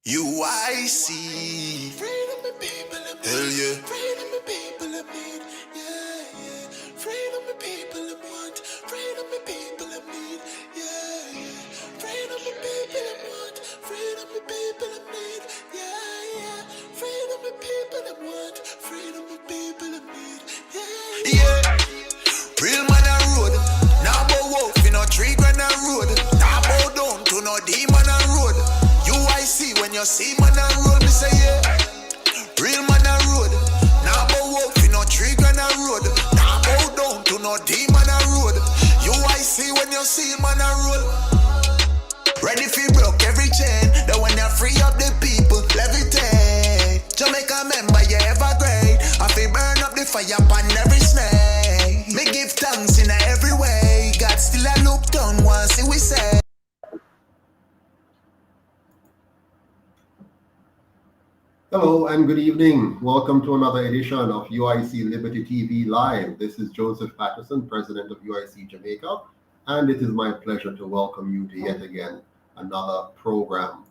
UIC. Freedom the people of need. Hell yeah. Freedom the people of need. Yeah, yeah. Freedom the people of want. Freedom the people of need. Yeah, yeah. Freedom the people of want. Freedom the people of need. Yeah, yeah. Freedom the people of want. Freedom the people of need. Yeah, yeah. Real man a road. Now bow wolf in a tree grand a road. Now bow down to no demon a road. UIC when you see man a road, me say yeah. Real man a road. Now bow wolf in no tree grand a road. Now bow down to no demon a road. UIC when you see man a road. Ready for broke every chain. That when you free up the people, levitate. Jamaica member, you ever great. I feel burn up the fire upon every snake. Me give thanks in every way. God still a look down once see we say. Hello and good evening. Welcome to another edition of UIC Liberty TV Live. This is Joseph Patterson, President of UIC Jamaica, and it is my pleasure to welcome you to yet again another program.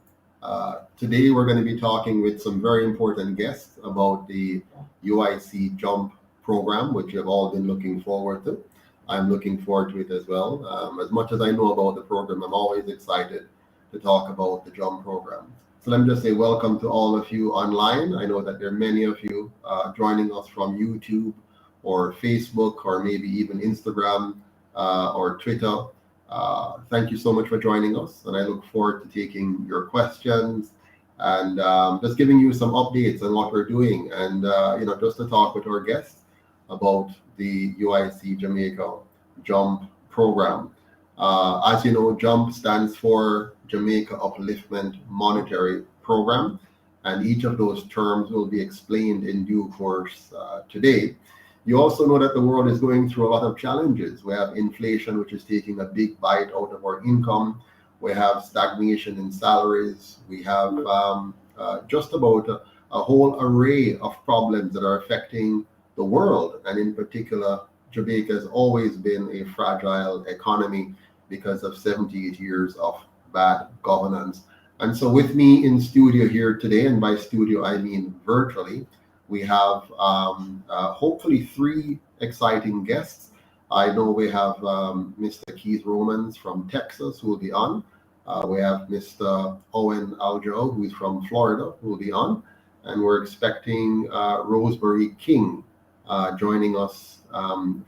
Today we're going to be talking with some very important guests about the UIC JUMP program, which you've all been looking forward to. I'm looking forward to it as well. As much as I know about the program, I'm always excited to talk about the JUMP program. So let me just say welcome to all of you online. I know that there are many of you joining us from YouTube or Facebook or maybe even Instagram or Twitter. Thank you so much for joining us, and I look forward to taking your questions and just giving you some updates on what we're doing, and just to talk with our guests about the UIC Jamaica JUMP program. As you know, JUMP stands for Jamaica Upliftment Monetary Program, and each of those terms will be explained in due course today. You also know that the world is going through a lot of challenges. We have inflation, which is taking a big bite out of our income. We have stagnation in salaries. We have just about a whole array of problems that are affecting the world, and in particular, Jamaica has always been a fragile economy because of 78 years of bad governance. And so with me in studio here today, and by studio I mean virtually, we have hopefully three exciting guests. I know we have Mr. Keith Romans from Texas, who will be on. We have Mr. Owen Aljo, who's from Florida, who will be on. And we're expecting Rosemary King joining us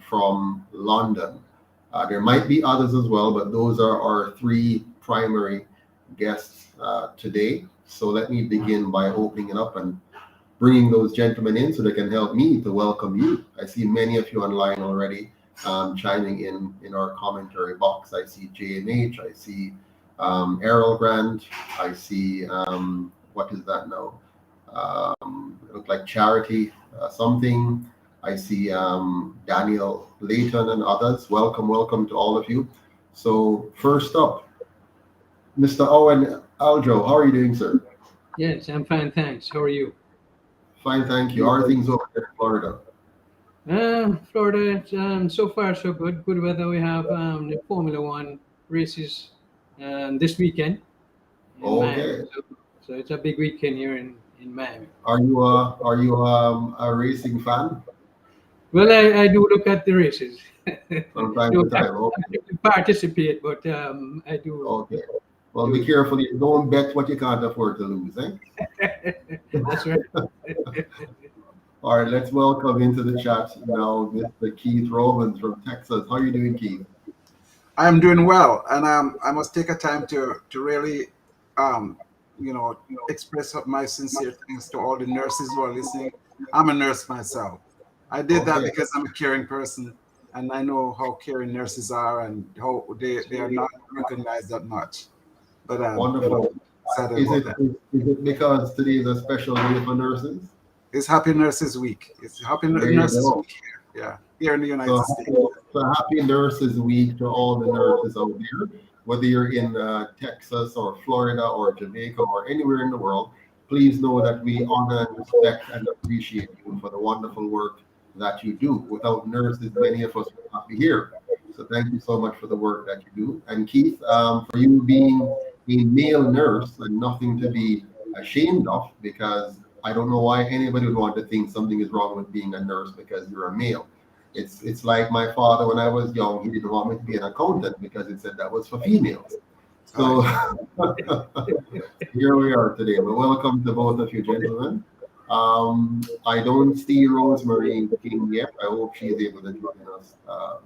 from London. There might be others as well, but those are our three primary guests today. So let me begin by opening it up and bringing those gentlemen in so they can help me to welcome you. I see many of you online already chiming in our commentary box. I see JMH, I see Errol Grant, I see, what is that now? It looks like Charity something. I see Daniel Layton and others. Welcome to all of you. So first up, Mr. Owen Aljo, how are you doing, sir? Yes, I'm fine, thanks. How are you? Fine, thank you. How are things over there in Florida? Florida, so far so good. Good weather. We have the Formula One races this weekend. Okay. So it's a big weekend here in Miami. Are you a racing fan? Well, I do look at the races. From time to time. Okay. I don't participate, but I do. Okay. Well, be careful. You don't bet what you can't afford to lose, eh? That's right. All right, let's welcome into the chat now Mr. Keith Romans from Texas. How are you doing, Keith? I'm doing well, and I must take a time to really, express my sincere thanks to all the nurses who are listening. I'm a nurse myself. I did that because I'm a caring person, and I know how caring nurses are and how they are not recognized that much. But wonderful. Is it because today is a special day for nurses? It's Happy Nurses Week. It's Happy Nurses Week here. Yeah, here in the United States. So Happy Nurses Week to all the nurses out there, whether you're in Texas or Florida or Jamaica or anywhere in the world. Please know that we honor and respect and appreciate you for the wonderful work that you do. Without nurses, many of us would not be here. So thank you so much for the work that you do. And Keith, for you being a male nurse and nothing to be ashamed of, because I don't know why anybody would want to think something is wrong with being a nurse because you're a male. It's like my father when I was young, he didn't want me to be an accountant because he said that was for females. So here we are today. Well, welcome to both of you gentlemen. I don't see Rosemary King yet. I hope she's able to join us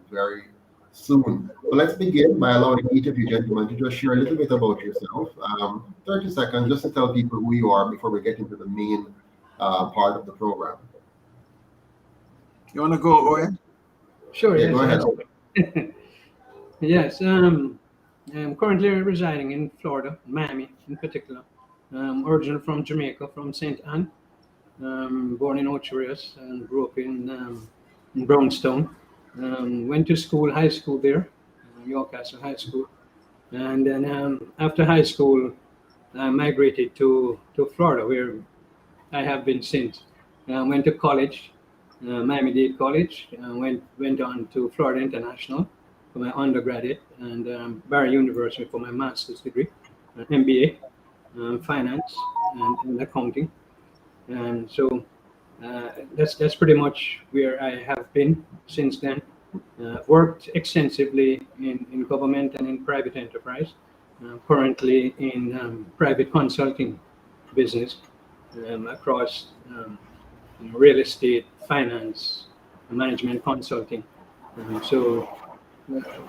very soon. So let's begin by allowing each of you gentlemen to just share a little bit about yourself. 30 seconds just to tell people who you are before we get into the main part of the program. You want to go, Owen? Sure. Yeah, Yes. go ahead. Yes. I'm currently residing in Florida, Miami in particular. Originally from Jamaica, from St. Anne. Born in Ocho Rios and grew up in Brownstown. Went to school, high school there, York Castle High School. And then after high school, I migrated to Florida, where I have been since. Went to college, Miami-Dade College. Went on to Florida International for my undergraduate, and Barry University for my master's degree, MBA, finance and accounting. And so that's pretty much where I have been since then. Worked extensively in government and in private enterprise. Currently in private consulting business across real estate, finance, management consulting. So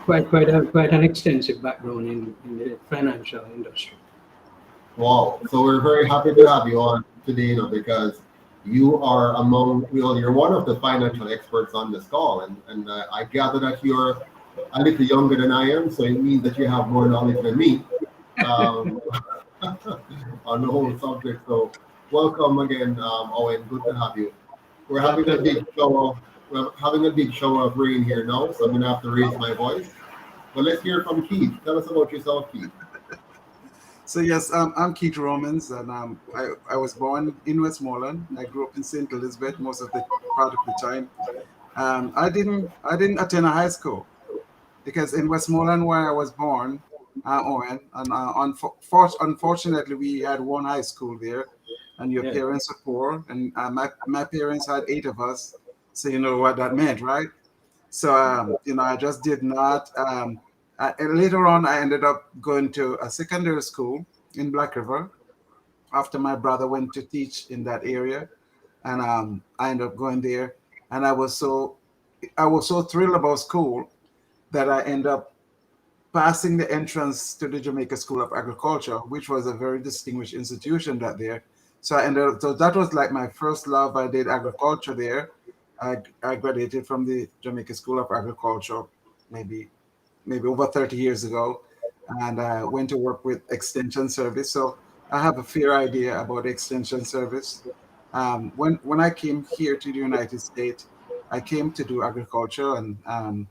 quite an extensive background in the financial industry. Wow. So we're very happy to have you on today, because you are among, well, you're one of the financial experts on this call. And I gather that you're a little younger than I am, so it means that you have more knowledge than me um, on the whole subject. So welcome again, Owen. Good to have you. We're having a big show of, rain here now, so I'm gonna have to raise my voice. But let's hear from Keith. Tell us about yourself, Keith. So yes, I'm Keith Romans, and I was born in Westmoreland. I grew up in St. Elizabeth most of the part of the time. I didn't attend a high school because in Westmoreland where I was born, Owen, and unfortunately we had one high school there, and your parents were poor, and my parents had 8 of us, so you know what that meant, right? So I just did not. And later on, I ended up going to a secondary school in Black River after my brother went to teach in that area, and I ended up going there. And I was so thrilled about school that I ended up passing the entrance to the Jamaica School of Agriculture, which was a very distinguished institution that there. So so that was like my first love. I did agriculture there. I graduated from the Jamaica School of Agriculture maybe over 30 years ago, and I went to work with Extension Service. So I have a fair idea about Extension Service. When I came here to the United States, I came to do agriculture, and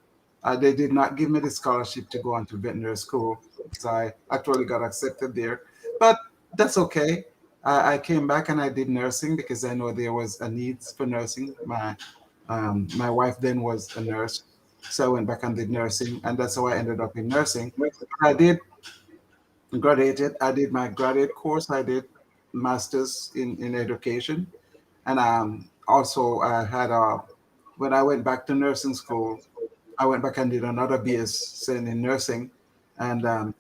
they did not give me the scholarship to go on to veterinary school, so I actually got accepted there. But that's okay. I came back and I did nursing because I know there was a need for nursing. My wife then was a nurse, so I went back and did nursing, and that's how I ended up in nursing. I did graduated. I did my graduate course. I did masters in education, and also I had when I went back to nursing school, I went back and did another BS in nursing, and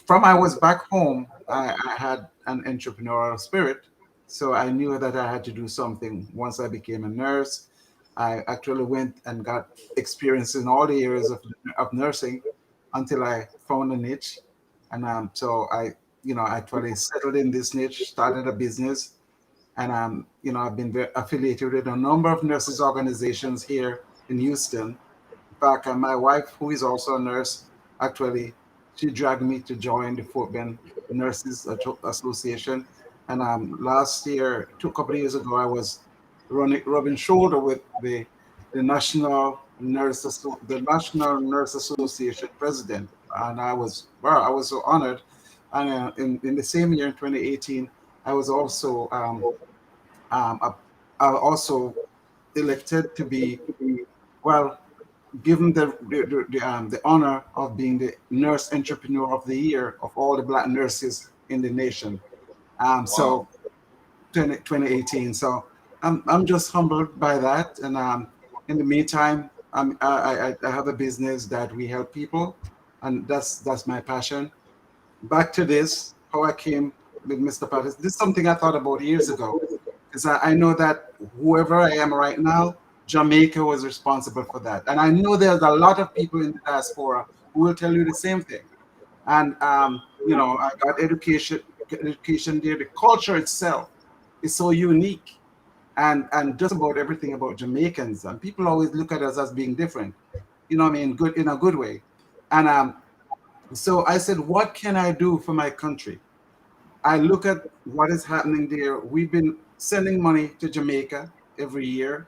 from I was back home, I had an entrepreneurial spirit, so I knew that I had to do something. Once I became a nurse, I actually went and got experience in all the areas of nursing until I found a niche. And so I actually settled in this niche, started a business, and I've been affiliated with a number of nurses organizations here in Houston. In fact, my wife, who is also a nurse, actually, she dragged me to join the Fort Bend Nurses Association. And last year, a couple of years ago, I was rubbing shoulder with the National Nurse Association president, and I was so honored. And in the same year, in 2018, I was also I also elected to be, well, given the honor of being the Nurse Entrepreneur of the Year of all the Black nurses in the nation. So 2018. So I'm just humbled by that. And in the meantime, I have a business that we help people, and that's my passion. Back to this, how I came with Mr. Patterson. This is something I thought about years ago, because I know that whoever I am right now, Jamaica was responsible for that. And I know there's a lot of people in the diaspora who will tell you the same thing. And you know, I got education there. The culture itself is so unique, and just about everything about Jamaicans. And people always look at us as being different. You know what I mean? Good, in a good way. And so I said, what can I do for my country? I look at what is happening there. We've been sending money to Jamaica every year,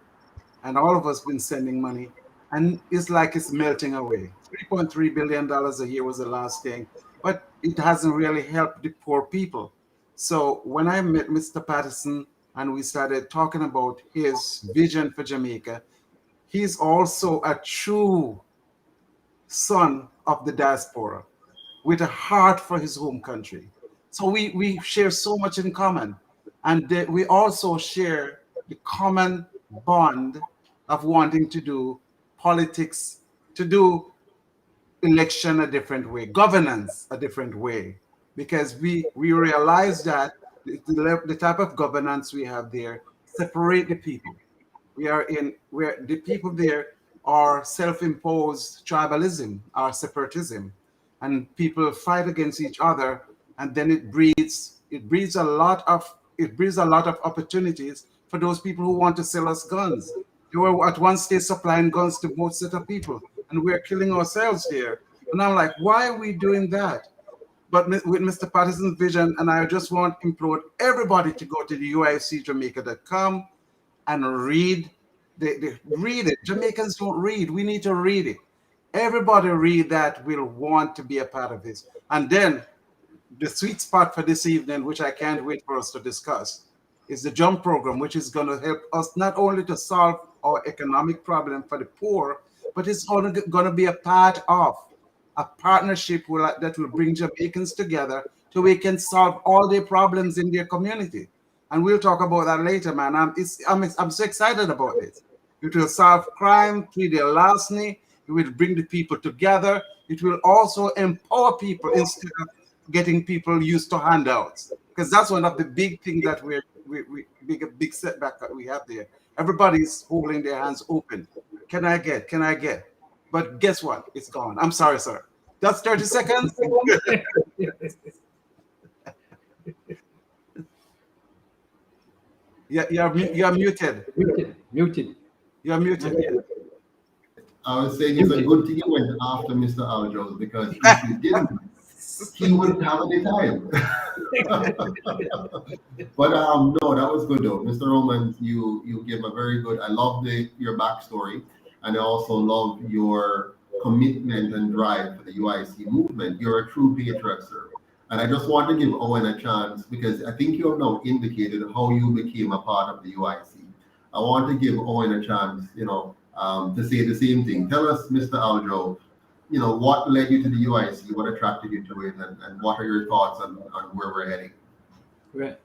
and all of us been sending money, and it's like it's melting away. $3.3 billion a year was the last thing, but it hasn't really helped the poor people. So when I met Mr. Patterson and we started talking about his vision for Jamaica, he's also a true son of the diaspora with a heart for his home country. So we share so much in common. And we also share the common bond of wanting to do politics, to do election a different way, governance a different way, because we realize that the type of governance we have there separate the people. Where the people there are self-imposed tribalism, are separatism, and people fight against each other, and then it breeds a lot of opportunities for those people who want to sell us guns. They were at one stage supplying guns to both set of people, and we're killing ourselves there. And I'm like, why are we doing that? But with Mr. Patterson's vision, and I just want to implore everybody to go to the UICJamaica.com and read. They read it. Jamaicans don't read. We need to read it. Everybody read that will want to be a part of this. And then the sweet spot for this evening, which I can't wait for us to discuss, is the JUMP program, which is going to help us not only to solve our economic problem for the poor, but it's going to be a part of a partnership that will bring Jamaicans together so we can solve all their problems in their community. And we'll talk about that later, man. I'm so excited about it. It will solve crime, treat their larceny. It will bring the people together. It will also empower people instead of getting people used to handouts. Because that's one of the big things that big setback that we have there. Everybody's holding their hands open. Can I get? Can I get? But guess what? It's gone. I'm sorry, sir. That's 30 seconds. Yeah, you're muted. Muted. You're muted. I was saying it's a good thing you went after Mr. Aljo's, because if you didn't, he wouldn't have any time. But no, that was good though. Mr. Roman, you gave a very good, I love your backstory, and I also love your commitment and drive for the UIC movement. You're a true patriot, sir. And I just want to give Owen a chance, because I think you have now indicated how you became a part of the UIC. I want to give Owen a chance, to say the same thing. Tell us, Mr. Aljo, what led you to the UIC, what attracted you to it, and what are your thoughts on where we're heading? Right.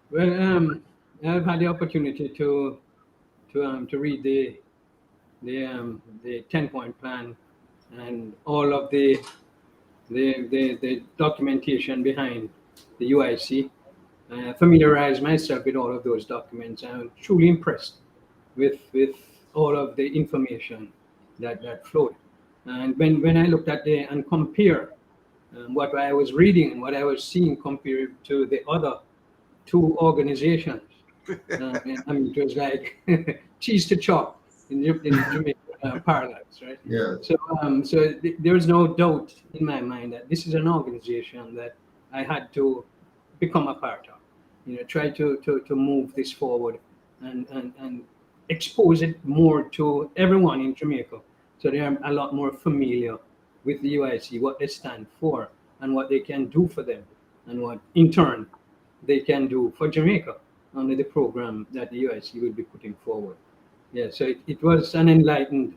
Well, I've had the opportunity to read the 10-point plan and all of the documentation behind the UIC. Familiarize myself with all of those documents. I'm truly impressed with all of the information that flowed. And when I looked at and compare what I was reading and what I was seeing compared to the other two organizations, it was like cheese to chop in Jamaican parlance, right? Yeah. So there is no doubt in my mind that this is an organization that I had to become a part of. Try to move this forward and expose it more to everyone in Jamaica, so they are a lot more familiar with the UIC, what they stand for, and what they can do for them, and what in turn they can do for Jamaica under the program that the UIC will be putting forward. Yeah, so it was an enlightened.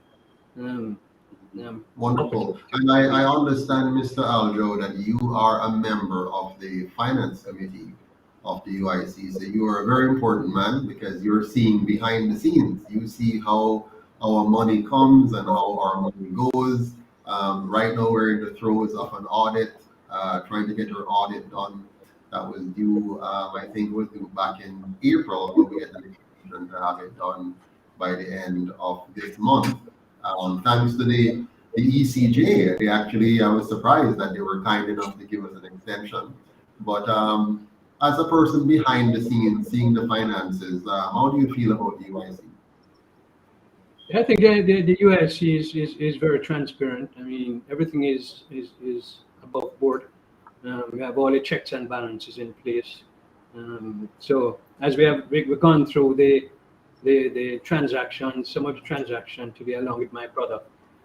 Wonderful. And I understand, Mr. Aljo, that you are a member of the finance committee of the UIC. So you are a very important man because you're seeing behind the scenes. You see how our money comes and how our money goes. Right now, we're in the throes of an audit, trying to get our audit done. That was due, I think it was due back in April, but we had an extension to have it done by the end of this month. Thanks to the ECJ, they actually, I was surprised that they were kind enough to give us an extension. But as a person behind the scenes, seeing the finances, how do you feel about the UIC? I think the UIC is very transparent. I mean, everything is above board. We have all the checks and balances in place. So as we've gone through the transaction, some of the transaction today along with my brother,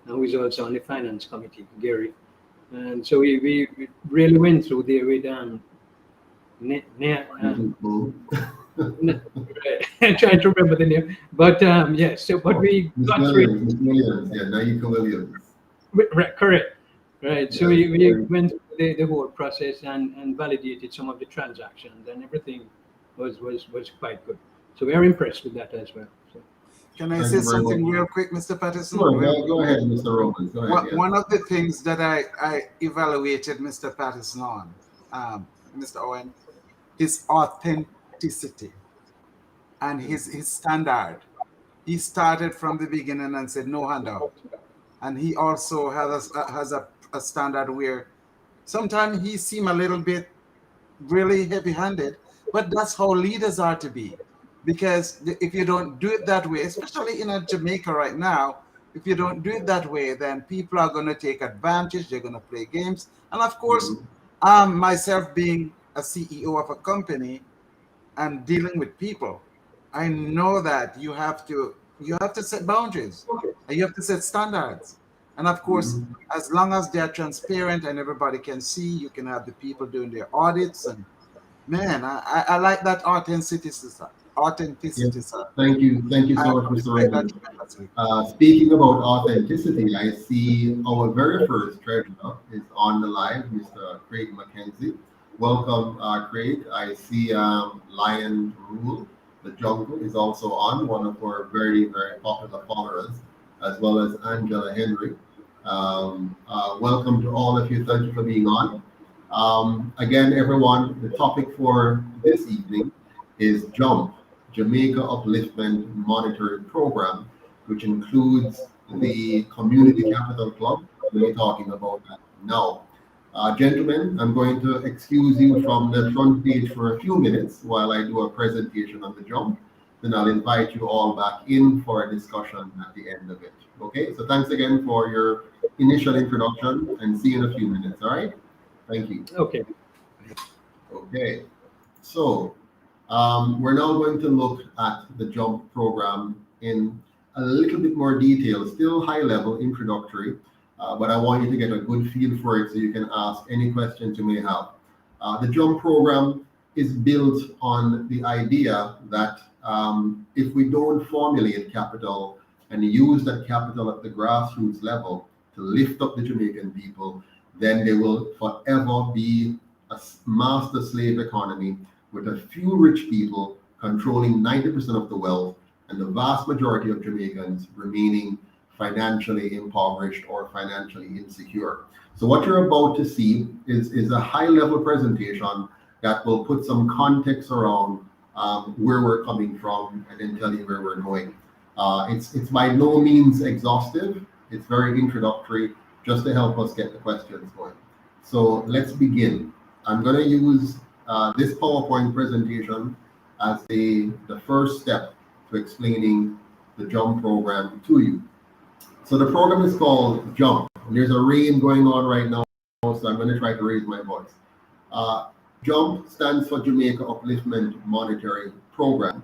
who is also on the finance committee, Gary. And so we really went through there with right. Trying to remember the name, but yes. So, but we got through. Williams, yeah, Naika Williams. Right, correct. Right. So Yes, we went through the whole process and validated some of the transactions, and everything was quite good. So we are impressed with that as well. So. Can I say something real quick, Mr. Patterson? Sure, go ahead, Mr. Romans. Go ahead. One of the things that I evaluated Mr. Patterson on, Mr. Owen, his authenticity and his standard. He started from the beginning and said no handout, and he also has a standard where sometimes he seems a little bit really heavy-handed, but that's how leaders are to be. Because if you don't do it that way, especially in Jamaica right now, if you don't do it that way, then people are going to take advantage. They're going to play games, and of course, myself being a CEO of a company and dealing with people, I know that you have to set boundaries and you have to set standards. And of course, as long as they're transparent and everybody can see, you can have the people doing their audits. And man, I like that authenticity, sir. Yes. Thank you so much, Mr. Romans. Speaking about authenticity, I see our very first treasurer is on the line, Mr. Craig McKenzie. Welcome, Craig. I see Lion Rule, the Jungle, is also on, one of our very, very popular followers, as well as Angela Henry. Welcome to all of you. Thank you for being on. Again, everyone, the topic for this evening is JUMP, Jamaica Upliftment Monetary Program, which includes the Community Capital Club. We'll be talking about that now. Gentlemen, I'm going to excuse you from the front page for a few minutes while I do a presentation on the JUMP. Then I'll invite you all back in for a discussion at the end of it. Okay, so thanks again for your initial introduction, and see you in a few minutes, all right? Thank you. Okay. Okay, so we're now going to look at the JUMP program in a little bit more detail, still high level, introductory, but I want you to get a good feel for it so you can ask any questions you may have. The JUMP program is built on the idea that if we don't formulate capital and use that capital at the grassroots level to lift up the Jamaican people, then there will forever be a master slave economy with a few rich people controlling 90% of the wealth and the vast majority of Jamaicans remaining financially impoverished or financially insecure. So what you're about to see is a high-level presentation that will put some context around where we're coming from and then tell you where we're going. It's by no means exhaustive. It's very introductory, just to help us get the questions going. So let's begin. I'm going to use this PowerPoint presentation as the first step to explaining the JUMP program to you. So the program is called JUMP. And there's a rain going on right now, so I'm going to try to raise my voice. JUMP stands for Jamaica Upliftment Monetary Program,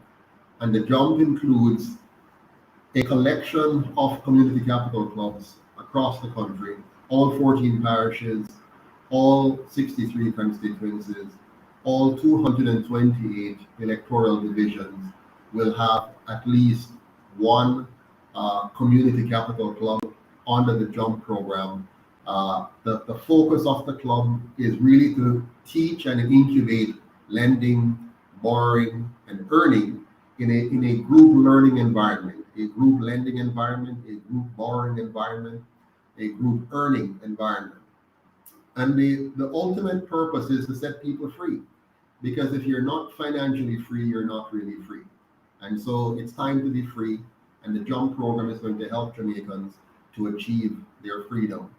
and the JUMP includes a collection of community capital clubs across the country, all 14 parishes, all 63 constituencies, all 228 electoral divisions will have at least one community capital club under the JUMP program. The focus of the club is really to teach and incubate lending, borrowing, and earning in a group learning environment, a group lending environment, a group borrowing environment, a group earning environment. And the ultimate purpose is to set people free. Because if you're not financially free, you're not really free. And so it's time to be free. And the JUMP program is going to help Jamaicans to achieve their freedom.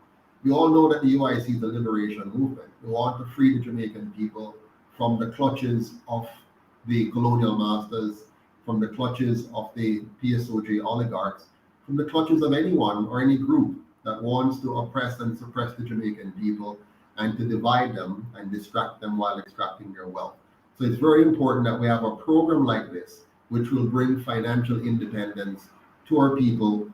We all know that the UIC is a liberation movement. We want to free the Jamaican people from the clutches of the colonial masters, from the clutches of the PSOJ oligarchs, from the clutches of anyone or any group that wants to oppress and suppress the Jamaican people and to divide them and distract them while extracting their wealth. So it's very important that we have a program like this, which will bring financial independence to our people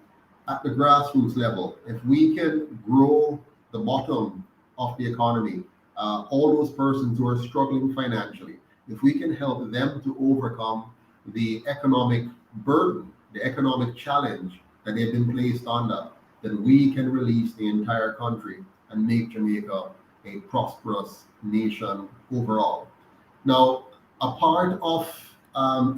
at the grassroots level. If we can grow the bottom of the economy, all those persons who are struggling financially, if we can help them to overcome the economic burden, the economic challenge that they've been placed under, then we can release the entire country and make Jamaica a prosperous nation overall. Now, a part of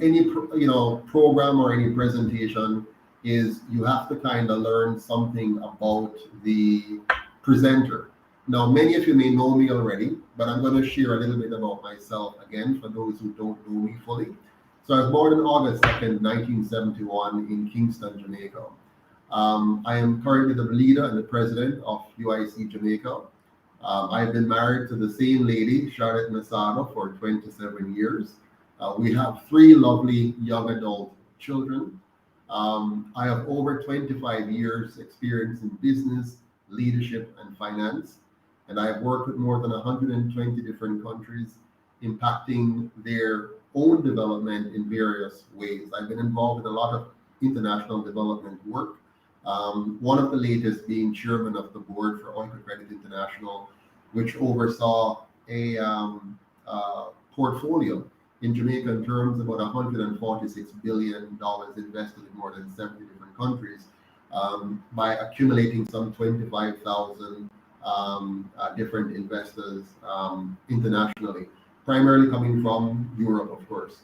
any program or any presentation is you have to kind of learn something about the presenter. Now, many of you may know me already, but I'm going to share a little bit about myself again for those who don't know me fully. So I was born on August 2nd, 1971 in Kingston, Jamaica. I am currently the leader and the president of UIC Jamaica. I've been married to the same lady, Charlotte Masada, for 27 years. We have 3 lovely young adult children. I have over 25 years experience in business, leadership, and finance. And I have worked with more than 120 different countries, impacting their own development in various ways. I've been involved in a lot of international development work. One of the latest being chairman of the board for Oil Credit International, which oversaw a portfolio in Jamaican terms, about $146 billion invested in more than 70 different countries, by accumulating some 25,000 different investors internationally, primarily coming from Europe, of course.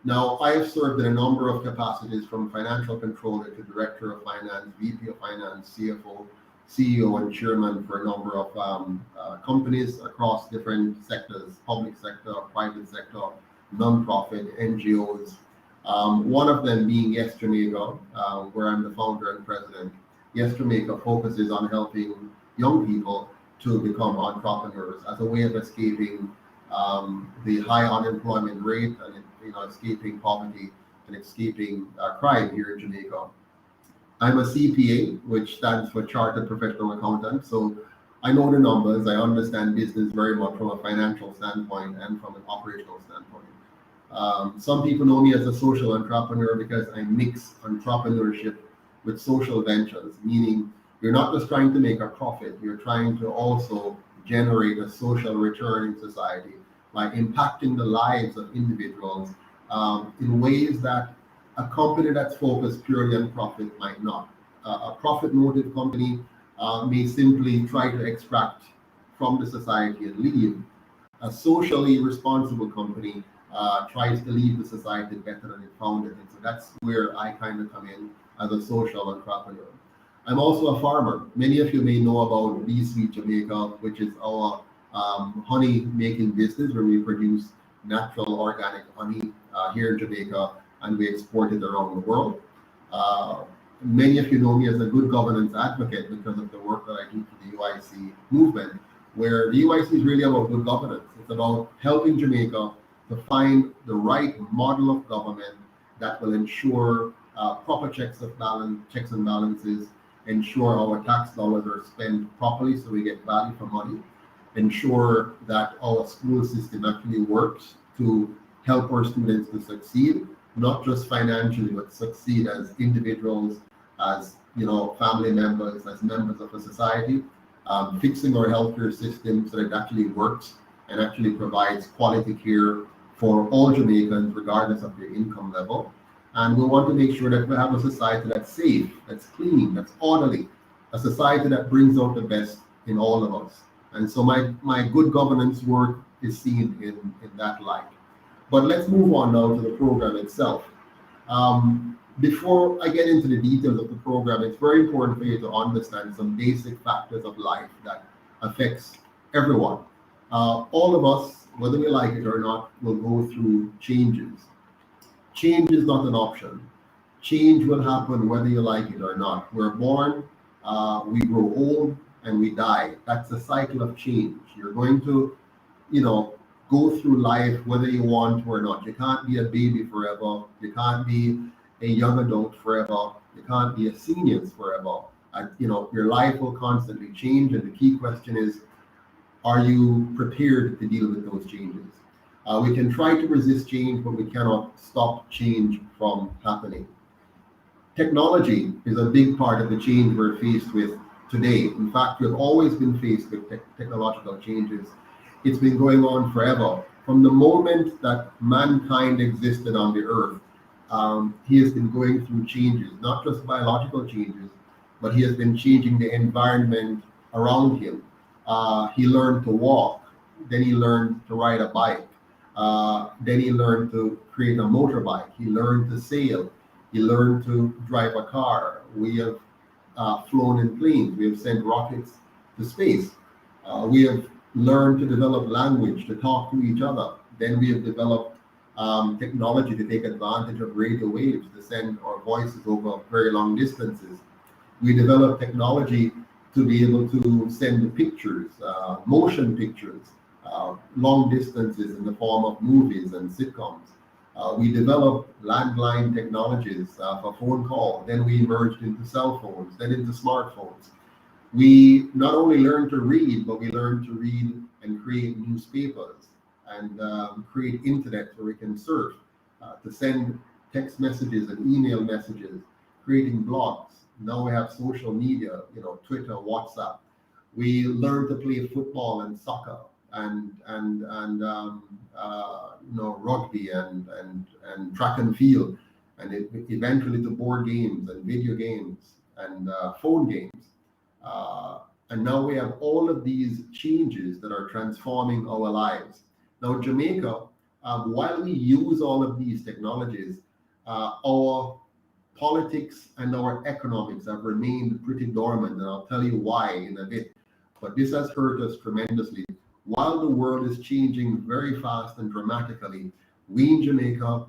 Now, I have served in a number of capacities, from financial controller to director of finance, VP of finance, CFO, CEO, and chairman for a number of companies across different sectors: public sector, private sector, non-profit, NGOs. One of them being Yes Jamaica, where I'm the founder and president. Yes Jamaica focuses on helping young people to become entrepreneurs as a way of escaping the high unemployment rate and escaping poverty and escaping crime here in Jamaica. I'm a CPA, which stands for Chartered Professional Accountant. So I know the numbers. I understand business very much from a financial standpoint and from an operational standpoint. Some people know me as a social entrepreneur because I mix entrepreneurship with social ventures, meaning you're not just trying to make a profit, you're trying to also generate a social return in society by impacting the lives of individuals in ways that a company that's focused purely on profit might not. A profit motive company may simply try to extract from the society and leave. A socially responsible company tries to leave the society better than it found it. And so that's where I kind of come in as a social entrepreneur. I'm also a farmer. Many of you may know about Bee Sweet Jamaica, which is our honey making business where we produce natural organic honey here in Jamaica, and we export it around the world. Many of you know me as a good governance advocate because of the work that I do for the UIC movement, where the UIC is really about good governance. It's about helping Jamaica to find the right model of government that will ensure proper checks and balances, ensure our tax dollars are spent properly so we get value for money, ensure that our school system actually works to help our students to succeed, not just financially, but succeed as individuals, as family members, as members of a society, fixing our healthcare system so that it actually works and actually provides quality care for all Jamaicans, regardless of their income level. And we want to make sure that we have a society that's safe, that's clean, that's orderly, a society that brings out the best in all of us. And so my good governance work is seen in that light. But let's move on now to the program itself. Before I get into the details of the program, it's very important for you to understand some basic factors of life that affects everyone. All of us, whether we like it or not, will go through changes. Change is not an option. Change will happen whether you like it or not. We're born, we grow old, and we die. That's a cycle of change. You're going to, go through life whether you want to or not. You can't be a baby forever. You can't be a young adult forever. You can't be a senior forever. Your life will constantly change, and the key question is, are you prepared to deal with those changes? We can try to resist change, but we cannot stop change from happening. Technology is a big part of the change we're faced with today. In fact, we've always been faced with technological changes. It's been going on forever. From the moment that mankind existed on the earth, he has been going through changes, not just biological changes, but he has been changing the environment around him. He learned to walk, then he learned to ride a bike, then he learned to create a motorbike, he learned to sail, he learned to drive a car. We have flown in planes, we have sent rockets to space. We have learned to develop language, to talk to each other. Then we have developed technology to take advantage of radio waves to send our voices over very long distances. We developed technology to be able to send pictures, motion pictures, long distances in the form of movies and sitcoms. We developed landline technologies for phone call. Then we emerged into cell phones, then into smartphones. We not only learned to read, but we learned to read and create newspapers and create internet where we can surf, to send text messages and email messages, creating blogs. Now we have social media, Twitter, WhatsApp. We learned to play football and soccer and rugby and track and field, and eventually to board games and video games and phone games. And now we have all of these changes that are transforming our lives. Now, Jamaica, while we use all of these technologies, our politics and our economics have remained pretty dormant, and I'll tell you why in a bit. But this has hurt us tremendously. While the world is changing very fast and dramatically, we in Jamaica,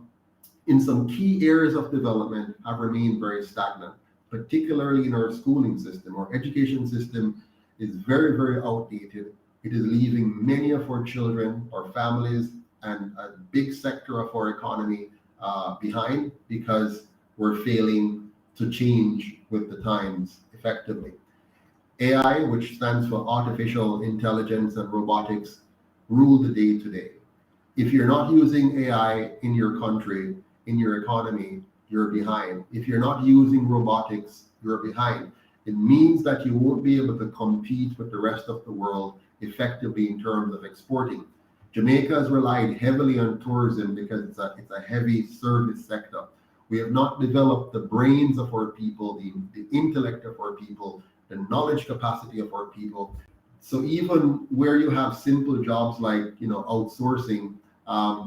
in some key areas of development, have remained very stagnant, particularly in our schooling system. Our education system is very, very outdated. It is leaving many of our children, our families, and a big sector of our economy behind because we're failing to change with the times effectively. AI, which stands for artificial intelligence and robotics, rule the day today. If you're not using AI in your country, in your economy, you're behind. If you're not using robotics, you're behind. It means that you won't be able to compete with the rest of the world effectively in terms of exporting. Jamaica has relied heavily on tourism because it's a heavy service sector. We have not developed the brains of our people, the intellect of our people, the knowledge capacity of our people. So even where you have simple jobs like outsourcing,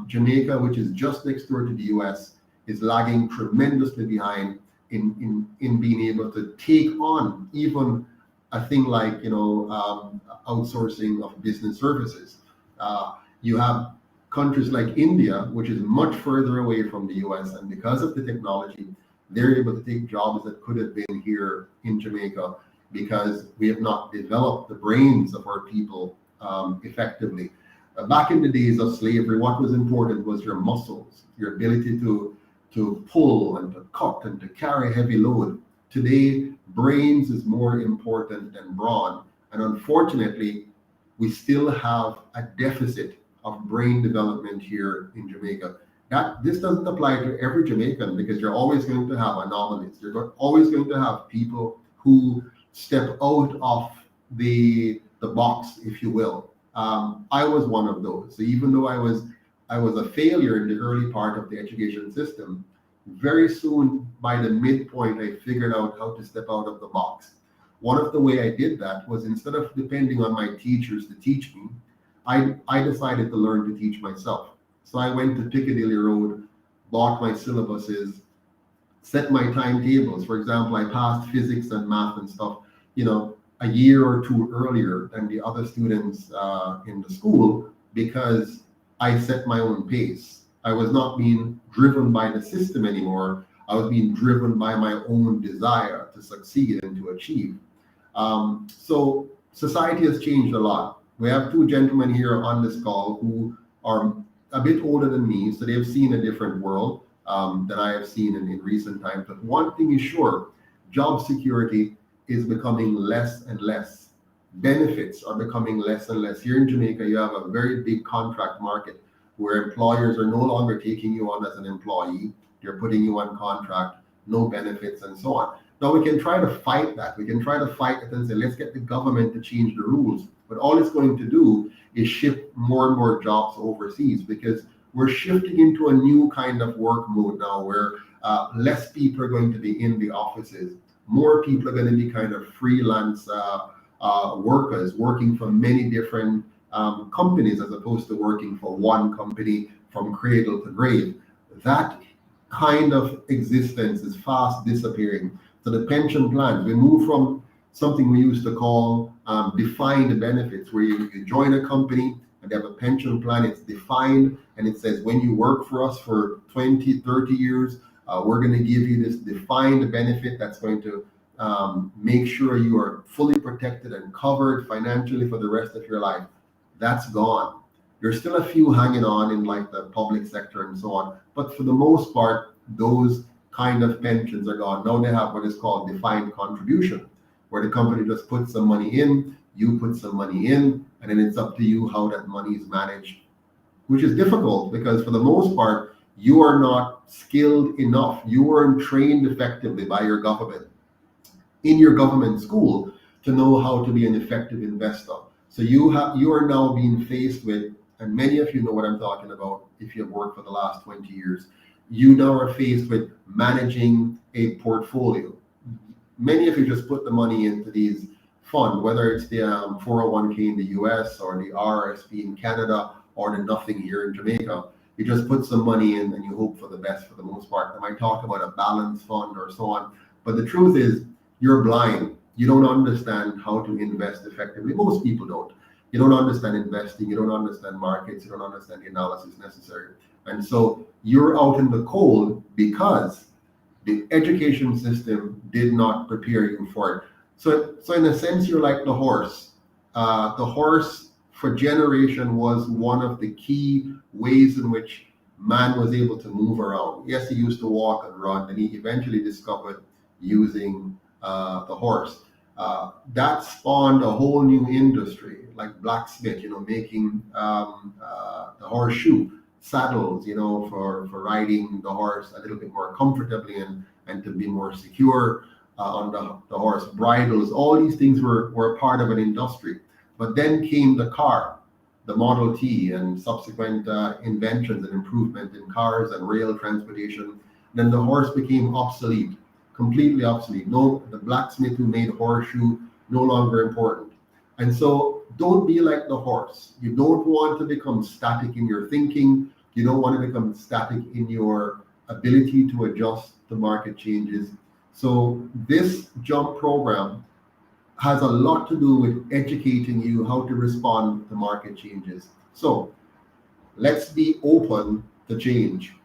Jamaica, which is just next door to the US, is lagging tremendously behind in being able to take on even a thing like outsourcing of business services. You have countries like India, which is much further away from the US, and because of the technology, they're able to take jobs that could have been here in Jamaica because we have not developed the brains of our people effectively. Back in the days of slavery, what was important was your muscles, your ability to pull and to cut and to carry heavy load. Today, brains is more important than brawn. And unfortunately, we still have a deficit of brain development here in Jamaica. This doesn't apply to every Jamaican because you're always going to have anomalies. You're always going to have people who step out of the box, if you will. I was one of those. So even though I was a failure in the early part of the education system, very soon by the midpoint, I figured out how to step out of the box. One of the way I did that was instead of depending on my teachers to teach me, I decided to learn to teach myself. So I went to Piccadilly Road, bought my syllabuses, set my timetables. For example, I passed physics and math and stuff, a year or two earlier than the other students in the school because I set my own pace. I was not being driven by the system anymore. I was being driven by my own desire to succeed and to achieve. So society has changed a lot. We have two gentlemen here on this call who are a bit older than me, so they've seen a different world that I have seen in recent times. But one thing is sure, job security is becoming less and less. Benefits are becoming less and less. Here in Jamaica, you have a very big contract market where employers are no longer taking you on as an employee. They're putting you on contract, no benefits, and so on. Now, we can try to fight that. We can try to fight it and say, let's get the government to change the rules. But all it's going to do is shift more and more jobs overseas because we're shifting into a new kind of work mode now where less people are going to be in the offices. More people are going to be kind of freelance workers working for many different companies as opposed to working for one company from cradle to grave. That kind of existence is fast disappearing. So the pension plans, we move from something we used to call defined benefits, where you join a company and they have a pension plan, it's defined, and it says when you work for us for 20, 30 years, we're going to give you this defined benefit that's going to make sure you are fully protected and covered financially for the rest of your life. That's gone. There's still a few hanging on in like the public sector and so on, but for the most part, those kind of pensions are gone. Now they have what is called defined contribution, where the company just puts some money in, you put some money in, and then it's up to you how that money is managed, which is difficult because for the most part, you are not skilled enough. You weren't trained effectively by your government in your government school to know how to be an effective investor. So you are now being faced with, and many of you know what I'm talking about if you have worked for the last 20 years, you now are faced with managing a portfolio. Many of you just put the money into these funds, whether it's the 401k in the US or the RRSP in Canada or the nothing here in Jamaica. You just put some money in and you hope for the best for the most part. I might talk about a balanced fund or so on. But the truth is, you're blind. You don't understand how to invest effectively. Most people don't. You don't understand investing. You don't understand markets. You don't understand the analysis necessary. And so you're out in the cold because the education system did not prepare you for it. So in a sense, you're like the horse. The horse for generation was one of the key ways in which man was able to move around. Yes, he used to walk and run, and he eventually discovered using the horse. That spawned a whole new industry, like blacksmith, making the horseshoe saddles, for riding the horse a little bit more comfortably and to be more secure on the horse. Bridles, all these things were part of an industry. But then came the car, the Model T, and subsequent inventions and improvement in cars and rail transportation. Then the horse became obsolete, completely obsolete. No, the blacksmith who made horseshoe, no longer important. And so don't be like the horse. You don't want to become static in your thinking. You don't want to become static in your ability to adjust to market changes. So this JUMP program has a lot to do with educating you how to respond to market changes. So let's be open to change.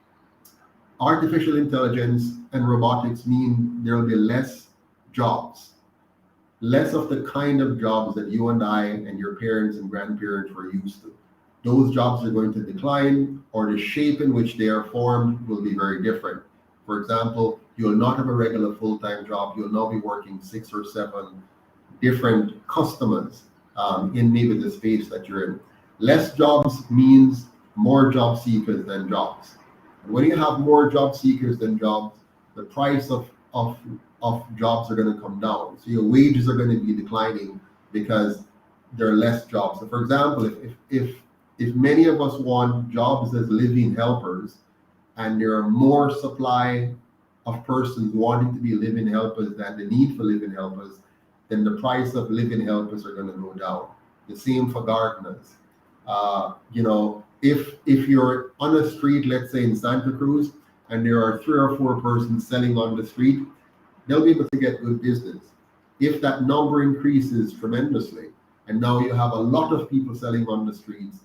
Artificial intelligence and robotics mean there will be less jobs, less of the kind of jobs that you and I and your parents and grandparents were used to. Those jobs are going to decline, or the shape in which they are formed will be very different. For example, you will not have a regular full-time job. You'll now be working 6 or 7 different customers in maybe the space that you're in. Less jobs means more job seekers than jobs. And when you have more job seekers than jobs, the price of jobs are going to come down. So your wages are going to be declining because there are less jobs. So for example, if many of us want jobs as living helpers, and there are more supply of persons wanting to be living helpers than the need for living helpers, then the price of living helpers are going to go down. The same for gardeners. You know, if you're on a street, let's say in Santa Cruz, and there are 3 or 4 persons selling on the street, they'll be able to get good business. If that number increases tremendously, and now you have a lot of people selling on the streets,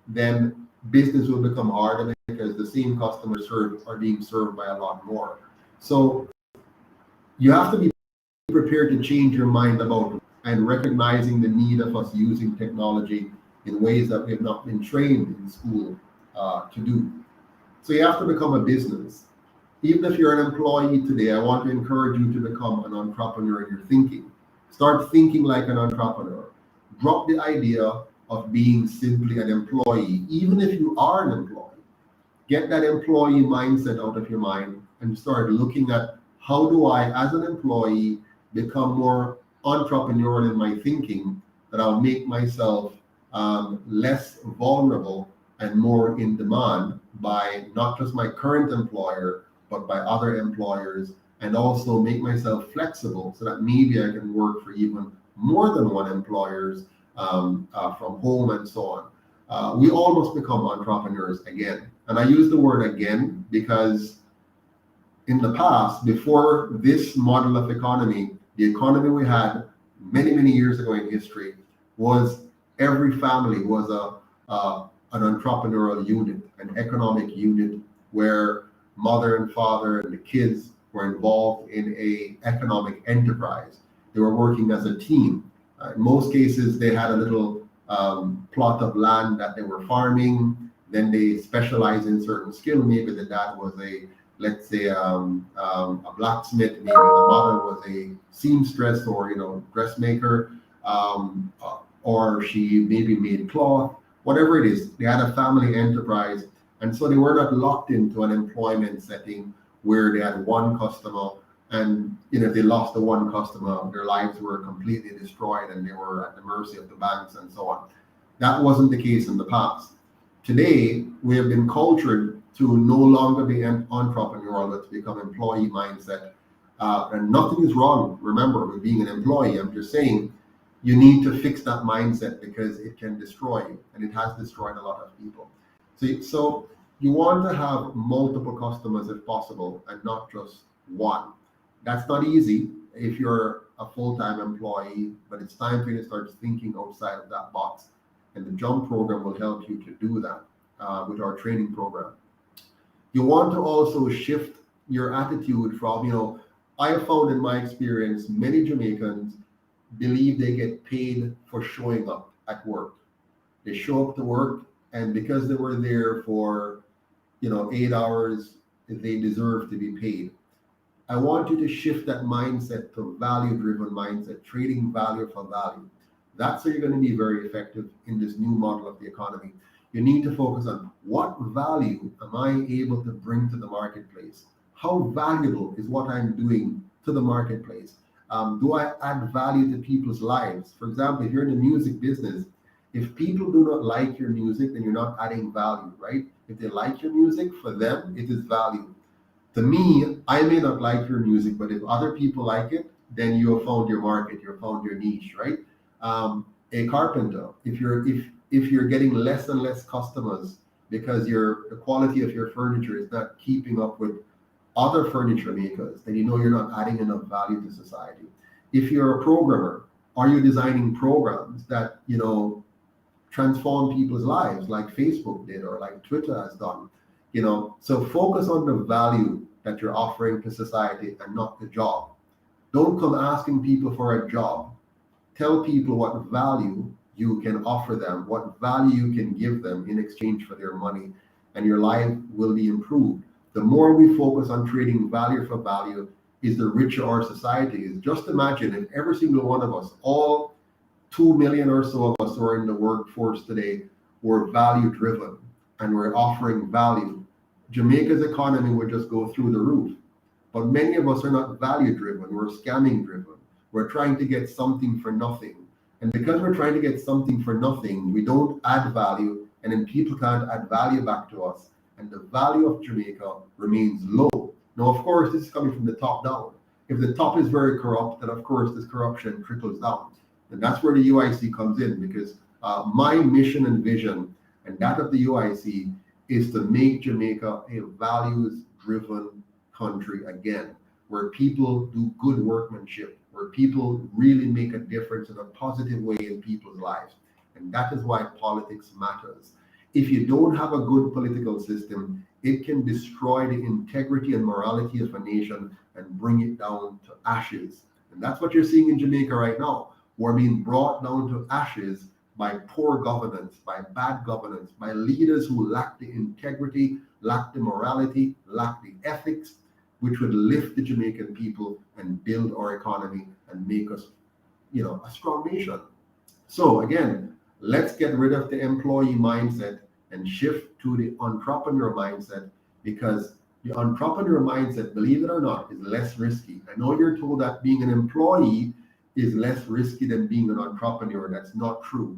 then business will become harder because the same customers served are being served by a lot more. So you have to be prepared to change your mind about it and recognizing the need of us using technology in ways that we have not been trained in school to do. So you have to become a business. Even if you're an employee today, I want to encourage you to become an entrepreneur in your thinking. Start thinking like an entrepreneur. Drop the idea of being simply an employee, even if you are an employee. Get that employee mindset out of your mind and start looking at how do I, as an employee, become more entrepreneurial in my thinking that I'll make myself less vulnerable and more in demand by not just my current employer, but by other employers, and also make myself flexible so that maybe I can work for even more than one employers from home and so on. We almost become entrepreneurs again. And I use the word again because in the past, before this model of economy, the economy we had many, many years ago in history was every family was an entrepreneurial unit, an economic unit where mother and father and the kids were involved in a economic enterprise. They were working as a team. In most cases, they had a little plot of land that they were farming. Then they specialized in certain skill. Maybe the dad was let's say a blacksmith. Maybe the mother was a seamstress or dressmaker, or she maybe made cloth. Whatever it is, they had a family enterprise, and so they were not locked into an employment setting where they had one customer, and if they lost the one customer, their lives were completely destroyed and they were at the mercy of the banks and so on. That wasn't the case in the past. Today, we have been cultured to no longer be an entrepreneurial, but to become employee mindset. And nothing is wrong, remember, with being an employee. I'm just saying you need to fix that mindset because it can destroy you, and it has destroyed a lot of people. So you want to have multiple customers if possible and not just one. That's not easy if you're a full-time employee, but it's time for you to start thinking outside of that box. And the JUMP program will help you to do that with our training program. You want to also shift your attitude from, I have found in my experience, many Jamaicans believe they get paid for showing up at work. They show up to work, and because they were there for 8 hours, they deserve to be paid. I want you to shift that mindset to value-driven mindset, trading value for value. That's how you're going to be very effective in this new model of the economy. You need to focus on what value am I able to bring to the marketplace? How valuable is what I'm doing to the marketplace? Do I add value to people's lives? For example, if you're in the music business, if people do not like your music, then you're not adding value, right? If they like your music, for them, it is value. To me, I may not like your music, but if other people like it, then you have found your market, you have found your niche, right? A carpenter, if you're getting less and less customers because the quality of your furniture is not keeping up with other furniture makers, then you're not adding enough value to society. If you're a programmer, are you designing programs that transform people's lives like Facebook did or like Twitter has done? So focus on the value that you're offering to society and not the job. Don't come asking people for a job. Tell people what value you can offer them, what value you can give them in exchange for their money, and your life will be improved. The more we focus on trading value for value, is the richer our society is. Just imagine if every single one of us, all 2 million or so of us who are in the workforce today, were value driven and we're offering value. Jamaica's economy would just go through the roof. But many of us are not value driven, we're scamming driven. We're trying to get something for nothing. And because we're trying to get something for nothing, we don't add value, and then people can't add value back to us. And the value of Jamaica remains low. Now, of course, this is coming from the top down. If the top is very corrupt, then of course this corruption trickles down. And that's where the UIC comes in, because My mission and vision, and that of the UIC, is to make Jamaica a values-driven country again, where people do good workmanship, where people really make a difference in a positive way in people's lives. And that is why politics matters. If you don't have a good political system, it can destroy the integrity and morality of a nation and bring it down to ashes. And that's what you're seeing in Jamaica right now. We're being brought down to ashes by poor governance, by bad governance, by leaders who lack the integrity, lack the morality, lack the ethics, which would lift the Jamaican people and build our economy and make us, a strong nation. So again, let's get rid of the employee mindset and shift to the entrepreneur mindset, because the entrepreneur mindset, believe it or not, is less risky. I know you're told that being an employee is less risky than being an entrepreneur. That's not true.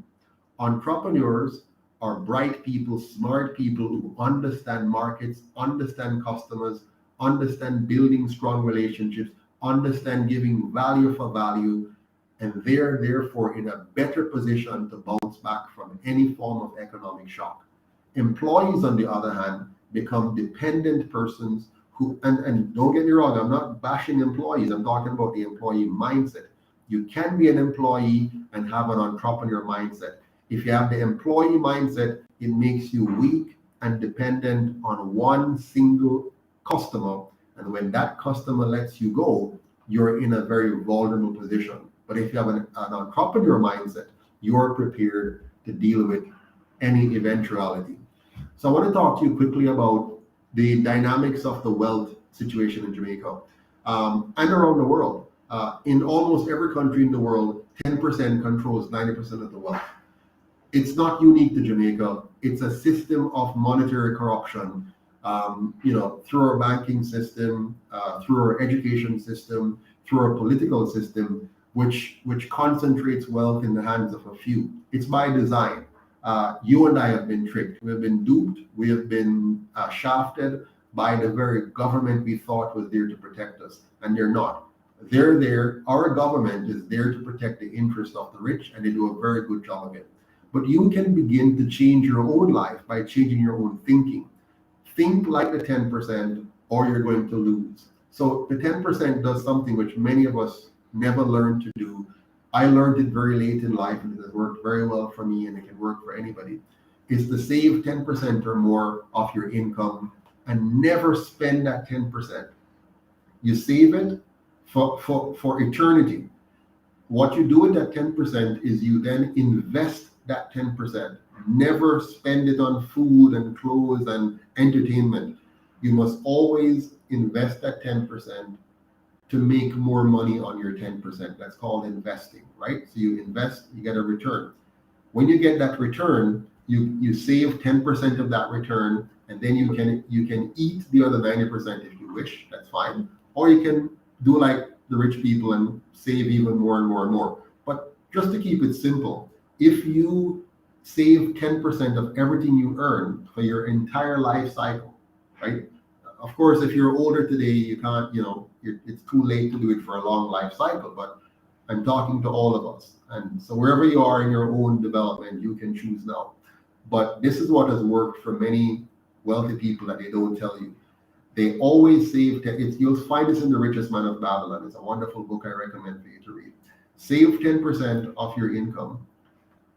Entrepreneurs are bright people, smart people who understand markets, understand customers, understand building strong relationships, understand giving value for value, and they're therefore in a better position to bounce back from any form of economic shock. Employees, on the other hand, become dependent persons who, and don't get me wrong, I'm not bashing employees, I'm talking about the employee mindset. You can be an employee and have an entrepreneur mindset. If you have the employee mindset, it makes you weak and dependent on one single customer. And when that customer lets you go, you're in a very vulnerable position. But if you have an entrepreneur mindset, you're prepared to deal with any eventuality. So I want to talk to you quickly about the dynamics of the wealth situation in Jamaica and around the world. In almost every country in the world, 10% controls 90% of the wealth. It's not unique to Jamaica. It's a system of monetary corruption, through our banking system, through our education system, through our political system, which concentrates wealth in the hands of a few. It's by design. You and I have been tricked. We have been duped. We have been shafted by the very government we thought was there to protect us, and they're not. They're there. Our government is there to protect the interests of the rich, and they do a very good job of it. But you can begin to change your own life by changing your own thinking. Think like the 10%, or you're going to lose. So the 10% does something which many of us never learned to do. I learned it very late in life, and it has worked very well for me, and it can work for anybody. Is to save 10% or more of your income and never spend that 10%. You save it for eternity. What you do with that 10% is you then invest that 10%. Never spend it on food and clothes and entertainment. You must always invest that 10% to make more money on your 10%. That's called investing, right? So you invest, you get a return. When you get that return, you save 10% of that return, and then you can eat the other 90% if you wish. That's fine. Or you can do like the rich people and save even more and more and more. But just to keep it simple, if you save 10% of everything you earn for your entire life cycle, right? Of course, if you're older today, you can't, it's too late to do it for a long life cycle, but I'm talking to all of us. And so wherever you are in your own development, you can choose now. But this is what has worked for many wealthy people that they don't tell you. They always save, you'll find this in The Richest Man of Babylon. It's a wonderful book I recommend for you to read. Save 10% of your income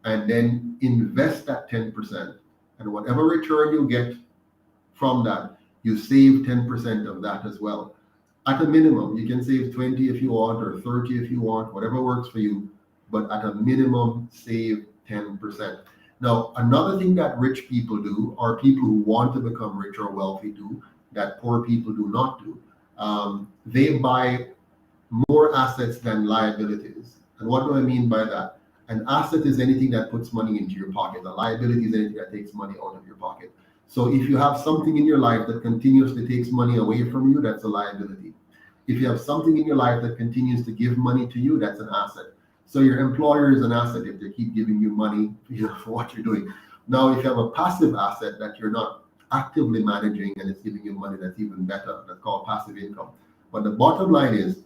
and then invest that 10%. And whatever return you get from that, you save 10% of that as well. At a minimum, you can save 20 if you want, or 30 if you want, whatever works for you. But at a minimum, save 10%. Now, another thing that rich people do, or people who want to become rich or wealthy do, that poor people do not do, they buy more assets than liabilities. And what do I mean by that? An asset is anything that puts money into your pocket. A liability is anything that takes money out of your pocket. So if you have something in your life that continuously takes money away from you, that's a liability. If you have something in your life that continues to give money to you, that's an asset. So your employer is an asset if they keep giving you money, for what you're doing. Now, if you have a passive asset that you're not actively managing and it's giving you money, that's even better. That's called passive income. But the bottom line is,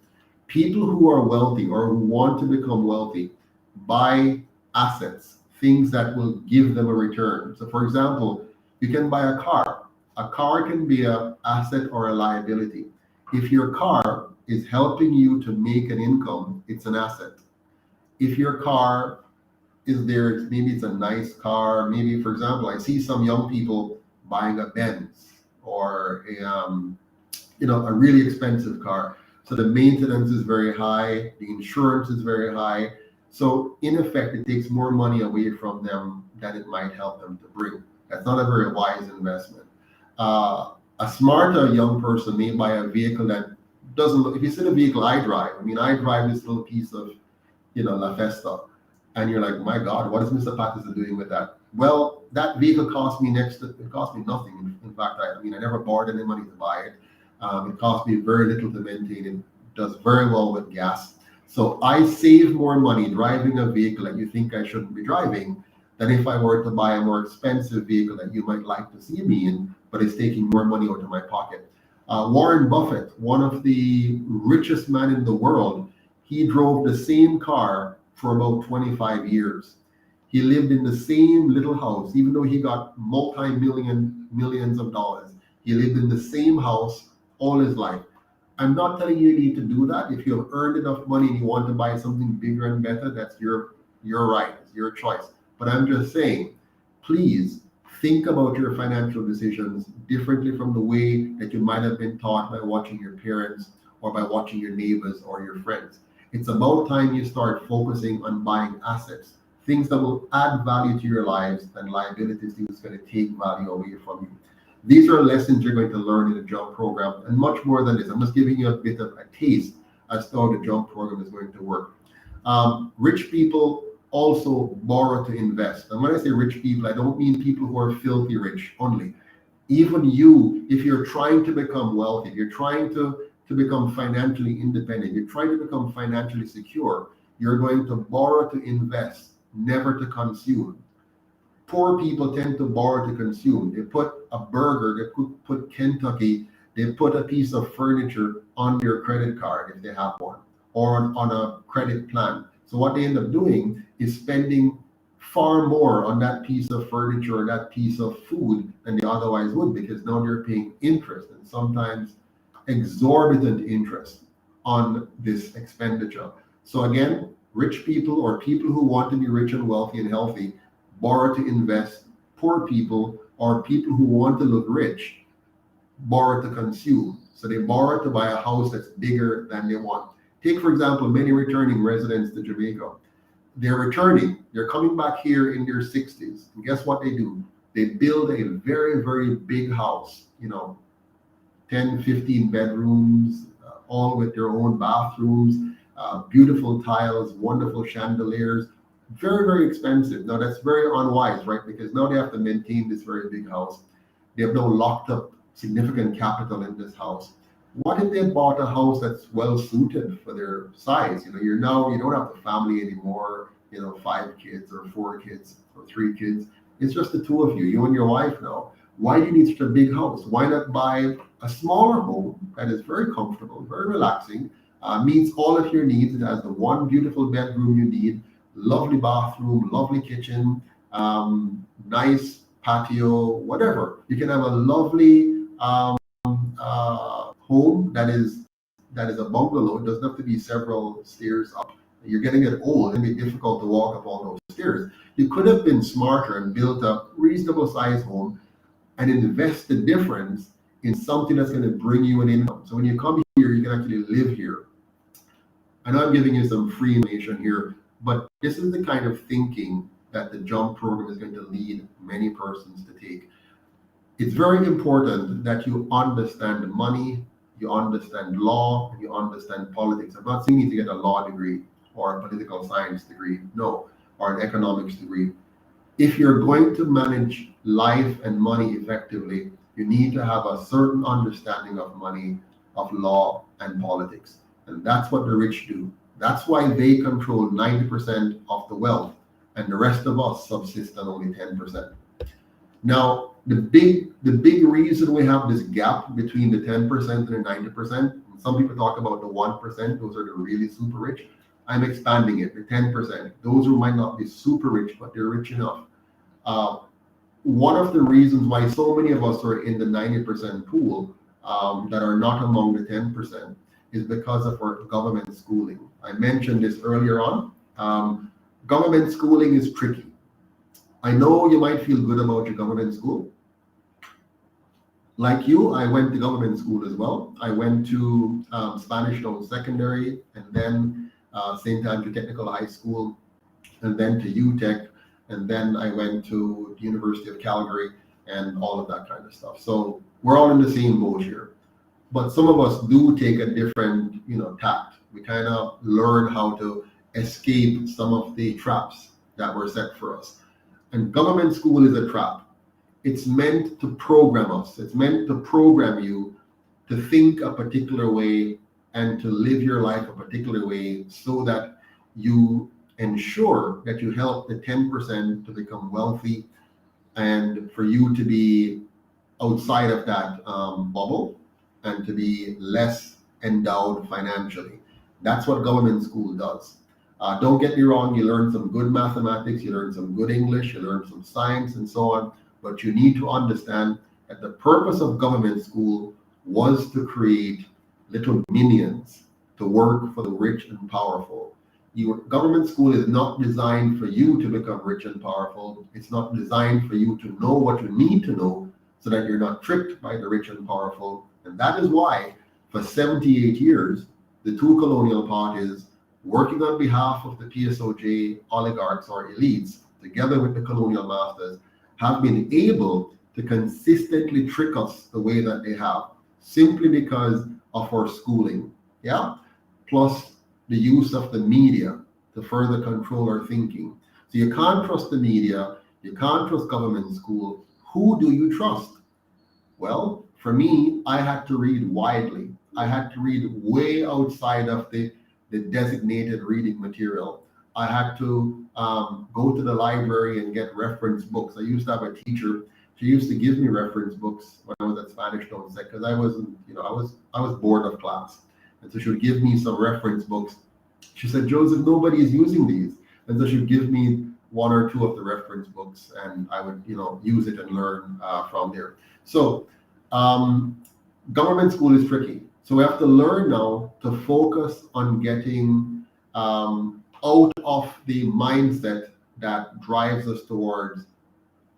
people who are wealthy or who want to become wealthy buy assets, things that will give them a return. So for example, you can buy a car. A car can be an asset or a liability. If your car is helping you to make an income, it's an asset. If your car is there, maybe it's a nice car, maybe, for example, I see some young people buying a Benz or a really expensive car. So the maintenance is very high, the insurance is very high. So in effect, it takes more money away from them than it might help them to bring. That's not a very wise investment. A smarter young person may buy a vehicle that doesn't look, if you see the vehicle I drive, I drive this little piece of, La Festa, and you're like, my God, what is Mr. Patterson doing with that? Well, that vehicle cost me nothing. In fact, I never borrowed any money to buy it. It cost me very little to maintain it. It does very well with gas. So I save more money driving a vehicle that you think I shouldn't be driving than if I were to buy a more expensive vehicle that you might like to see me in, but it's taking more money out of my pocket. Warren Buffett, one of the richest men in the world, he drove the same car for about 25 years. He lived in the same little house, even though he got millions of dollars. He lived in the same house all his life. I'm not telling you need to do that. If you have earned enough money and you want to buy something bigger and better, that's your right, it's your choice. But I'm just saying, please think about your financial decisions differently from the way that you might have been taught by watching your parents or by watching your neighbors or your friends. It's about time you start focusing on buying assets, things that will add value to your lives, and liabilities that's going to take value away from you. These are lessons you're going to learn in the JUMP program, and much more than this. I'm just giving you a bit of a taste as to how the JUMP program is going to work. Rich people also borrow to invest. And when I say rich people, I don't mean people who are filthy rich only. Even you, if you're trying to become wealthy, if you're trying to become financially independent, you're trying to become financially secure, you're going to borrow to invest, never to consume. Poor people tend to borrow to consume. They put a burger, they put Kentucky, they put a piece of furniture on their credit card if they have one, or on a credit plan. So what they end up doing is spending far more on that piece of furniture or that piece of food than they otherwise would, because now they're paying interest, and sometimes exorbitant interest on this expenditure. So again, rich people or people who want to be rich and wealthy and healthy borrow to invest. Poor people or people who want to look rich borrow to consume. So they borrow to buy a house that's bigger than they want. Take, for example, many returning residents to Jamaica. They're returning, they're coming back here in their 60s. And guess what they do? They build a very, very big house, 10, 15 bedrooms, all with their own bathrooms, beautiful tiles, wonderful chandeliers, very, very expensive. Now that's very unwise, right? Because now they have to maintain this very big house. They have now locked up significant capital in this house. What if they bought a house that's well suited for their size? You don't have the family anymore, 5 kids or 4 kids or 3 kids. It's just the two of you and your wife now. Why do you need such a big house? Why not buy a smaller home that is very comfortable, very relaxing, meets all of your needs? It has the one beautiful bedroom you need, lovely bathroom, lovely kitchen, nice patio, whatever. You can have a lovely home that is a bungalow. It doesn't have to be several stairs up. You're getting it old and it's difficult to walk up all those stairs. You could have been smarter and built a reasonable sized home and invest the difference in something that's going to bring you an income. So when you come here, you can actually live here. I know I'm giving you some free information here, but this is the kind of thinking that the JUMP program is going to lead many persons to take. It's very important that you understand money, you understand law, and you understand politics. I'm not saying you need to get a law degree or a political science degree, no, or an economics degree. If you're going to manage life and money effectively, you need to have a certain understanding of money, of law, and politics. And that's what the rich do. That's why they control 90% of the wealth, and the rest of us subsist on only 10%. Now, the big reason we have this gap between the 10% and the 90%, some people talk about the 1%, those are the really super rich. I'm expanding it to 10%. Those who might not be super rich, but they're rich enough. One of the reasons why so many of us are in the 90% pool that are not among the 10% is because of our government schooling. I mentioned this earlier on. Government schooling is tricky. I know you might feel good about your government school. Like you, I went to government school as well. I went to Spanish Town Secondary, and then St. Andrew Technical High School, and then to UTech, and then I went to the University of Calgary and all of that kind of stuff. So we're all in the same boat here. But some of us do take a different, tact. We kind of learn how to escape some of the traps that were set for us. And government school is a trap. It's meant to program us. It's meant to program you to think a particular way and to live your life a particular way so that you ensure that you help the 10% to become wealthy and for you to be outside of that bubble and to be less endowed financially. That's what government school does. Don't get me wrong, you learn some good mathematics, you learn some good English, you learn some science and so on, but you need to understand that the purpose of government school was to create little minions to work for the rich and powerful. Your government school is not designed for you to become rich and powerful. It's not designed for you to know what you need to know so that you're not tricked by the rich and powerful. And that is why for 78 years, the two colonial parties working on behalf of the PSOJ oligarchs or elites, together with the colonial masters, have been able to consistently trick us the way that they have, simply because of our schooling, plus the use of the media to further control our thinking. So you can't trust the media, you can't trust government school. Who do you trust? Well, for me, I had to read widely. I had to read way outside of the designated reading material. I had to go to the library and get reference books. I used to have a teacher. She used to give me reference books when I was at Spanish Town Sec because I wasn't, I was bored of class, and so she would give me some reference books. She said, Joseph, nobody is using these, and so she would give me one or two of the reference books, and I would, use it and learn from there. So government school is tricky. So we have to learn now to focus on getting out of the mindset that drives us towards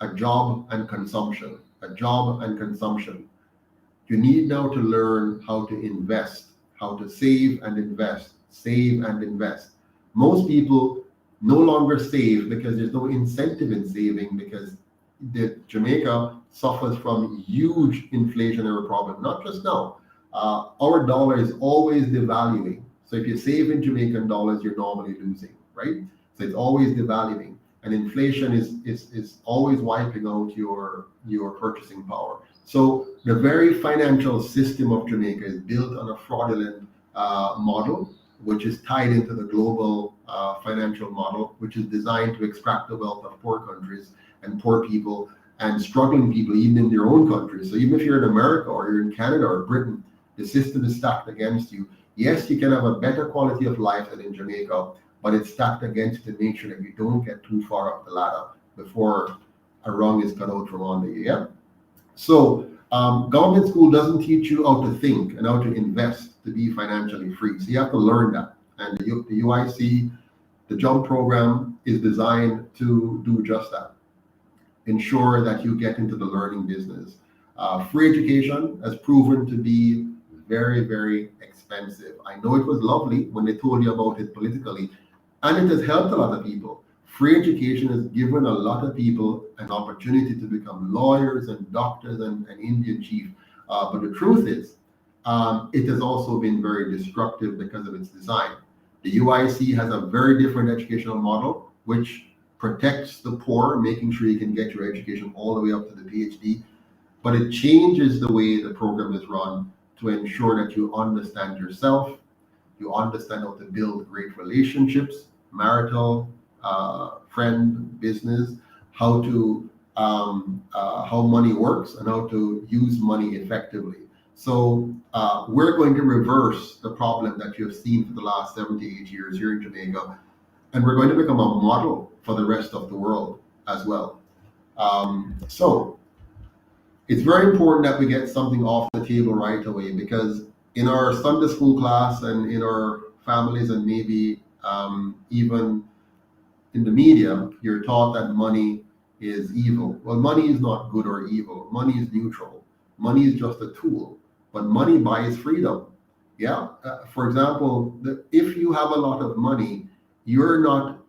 a job and consumption, You need now to learn how to invest, how to save and invest. Most people no longer save because there's no incentive in saving, because Jamaica suffers from huge inflationary problem, not just now. Our dollar is always devaluing. So if you save in Jamaican dollars, you're normally losing, right? So it's always devaluing. And inflation is always wiping out your purchasing power. So the very financial system of Jamaica is built on a fraudulent model, which is tied into the global financial model, which is designed to extract the wealth of poor countries and poor people and struggling people, even in their own countries. So even if you're in America or you're in Canada or Britain, the system is stacked against you. Yes, you can have a better quality of life than in Jamaica, but it's stacked against to make sure that you don't get too far up the ladder before a rung is cut out from under you, So government school doesn't teach you how to think and how to invest to be financially free. So you have to learn that. And the UIC, the JUMP program, is designed to do just that. Ensure that you get into the learning business. Free education has proven to be very, very expensive. I know it was lovely when they told you about it politically, and it has helped a lot of people. Free education has given a lot of people an opportunity to become lawyers and doctors and Indian chief. But the truth is, it has also been very destructive because of its design. The UIC has a very different educational model, which protects the poor, making sure you can get your education all the way up to the PhD. But it changes the way the program is run to ensure that you understand yourself, you understand how to build great relationships, marital, friend, business, how money works and how to use money effectively. So we're going to reverse the problem that you've seen for the last 78 years here in Jamaica, and we're going to become a model for the rest of the world as well. So it's very important that we get something off the table right away, because in our Sunday school class and in our families and maybe even in the media, you're taught that money is evil. Well, money is not good or evil. Money is neutral. Money is just a tool, but money buys freedom. Yeah. For example, if you have a lot of money, you're not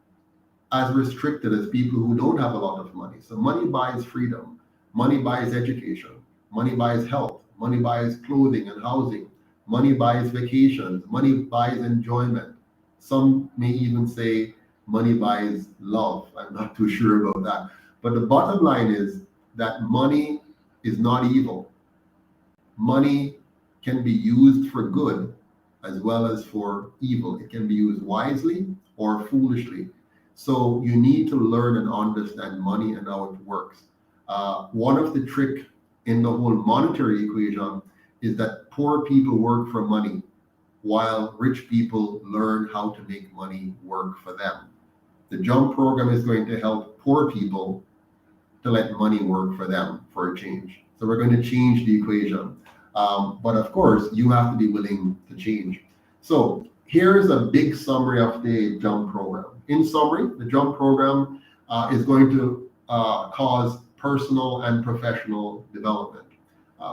as restricted as people who don't have a lot of money. So money buys freedom. Money buys education. Money buys health. Money buys clothing and housing. Money buys vacations. Money buys enjoyment. Some may even say money buys love. I'm not too sure about that. But the bottom line is that money is not evil. Money can be used for good as well as for evil. It can be used wisely or foolishly. So you need to learn and understand money and how it works. One of the tricks in the whole monetary equation is that poor people work for money, while rich people learn how to make money work for them. The JUMP program is going to help poor people to let money work for them for a change. So we're going to change the equation. But of course, you have to be willing to change. So here's a big summary of the JUMP program. In summary, the JUMP program is going to cause personal and professional development.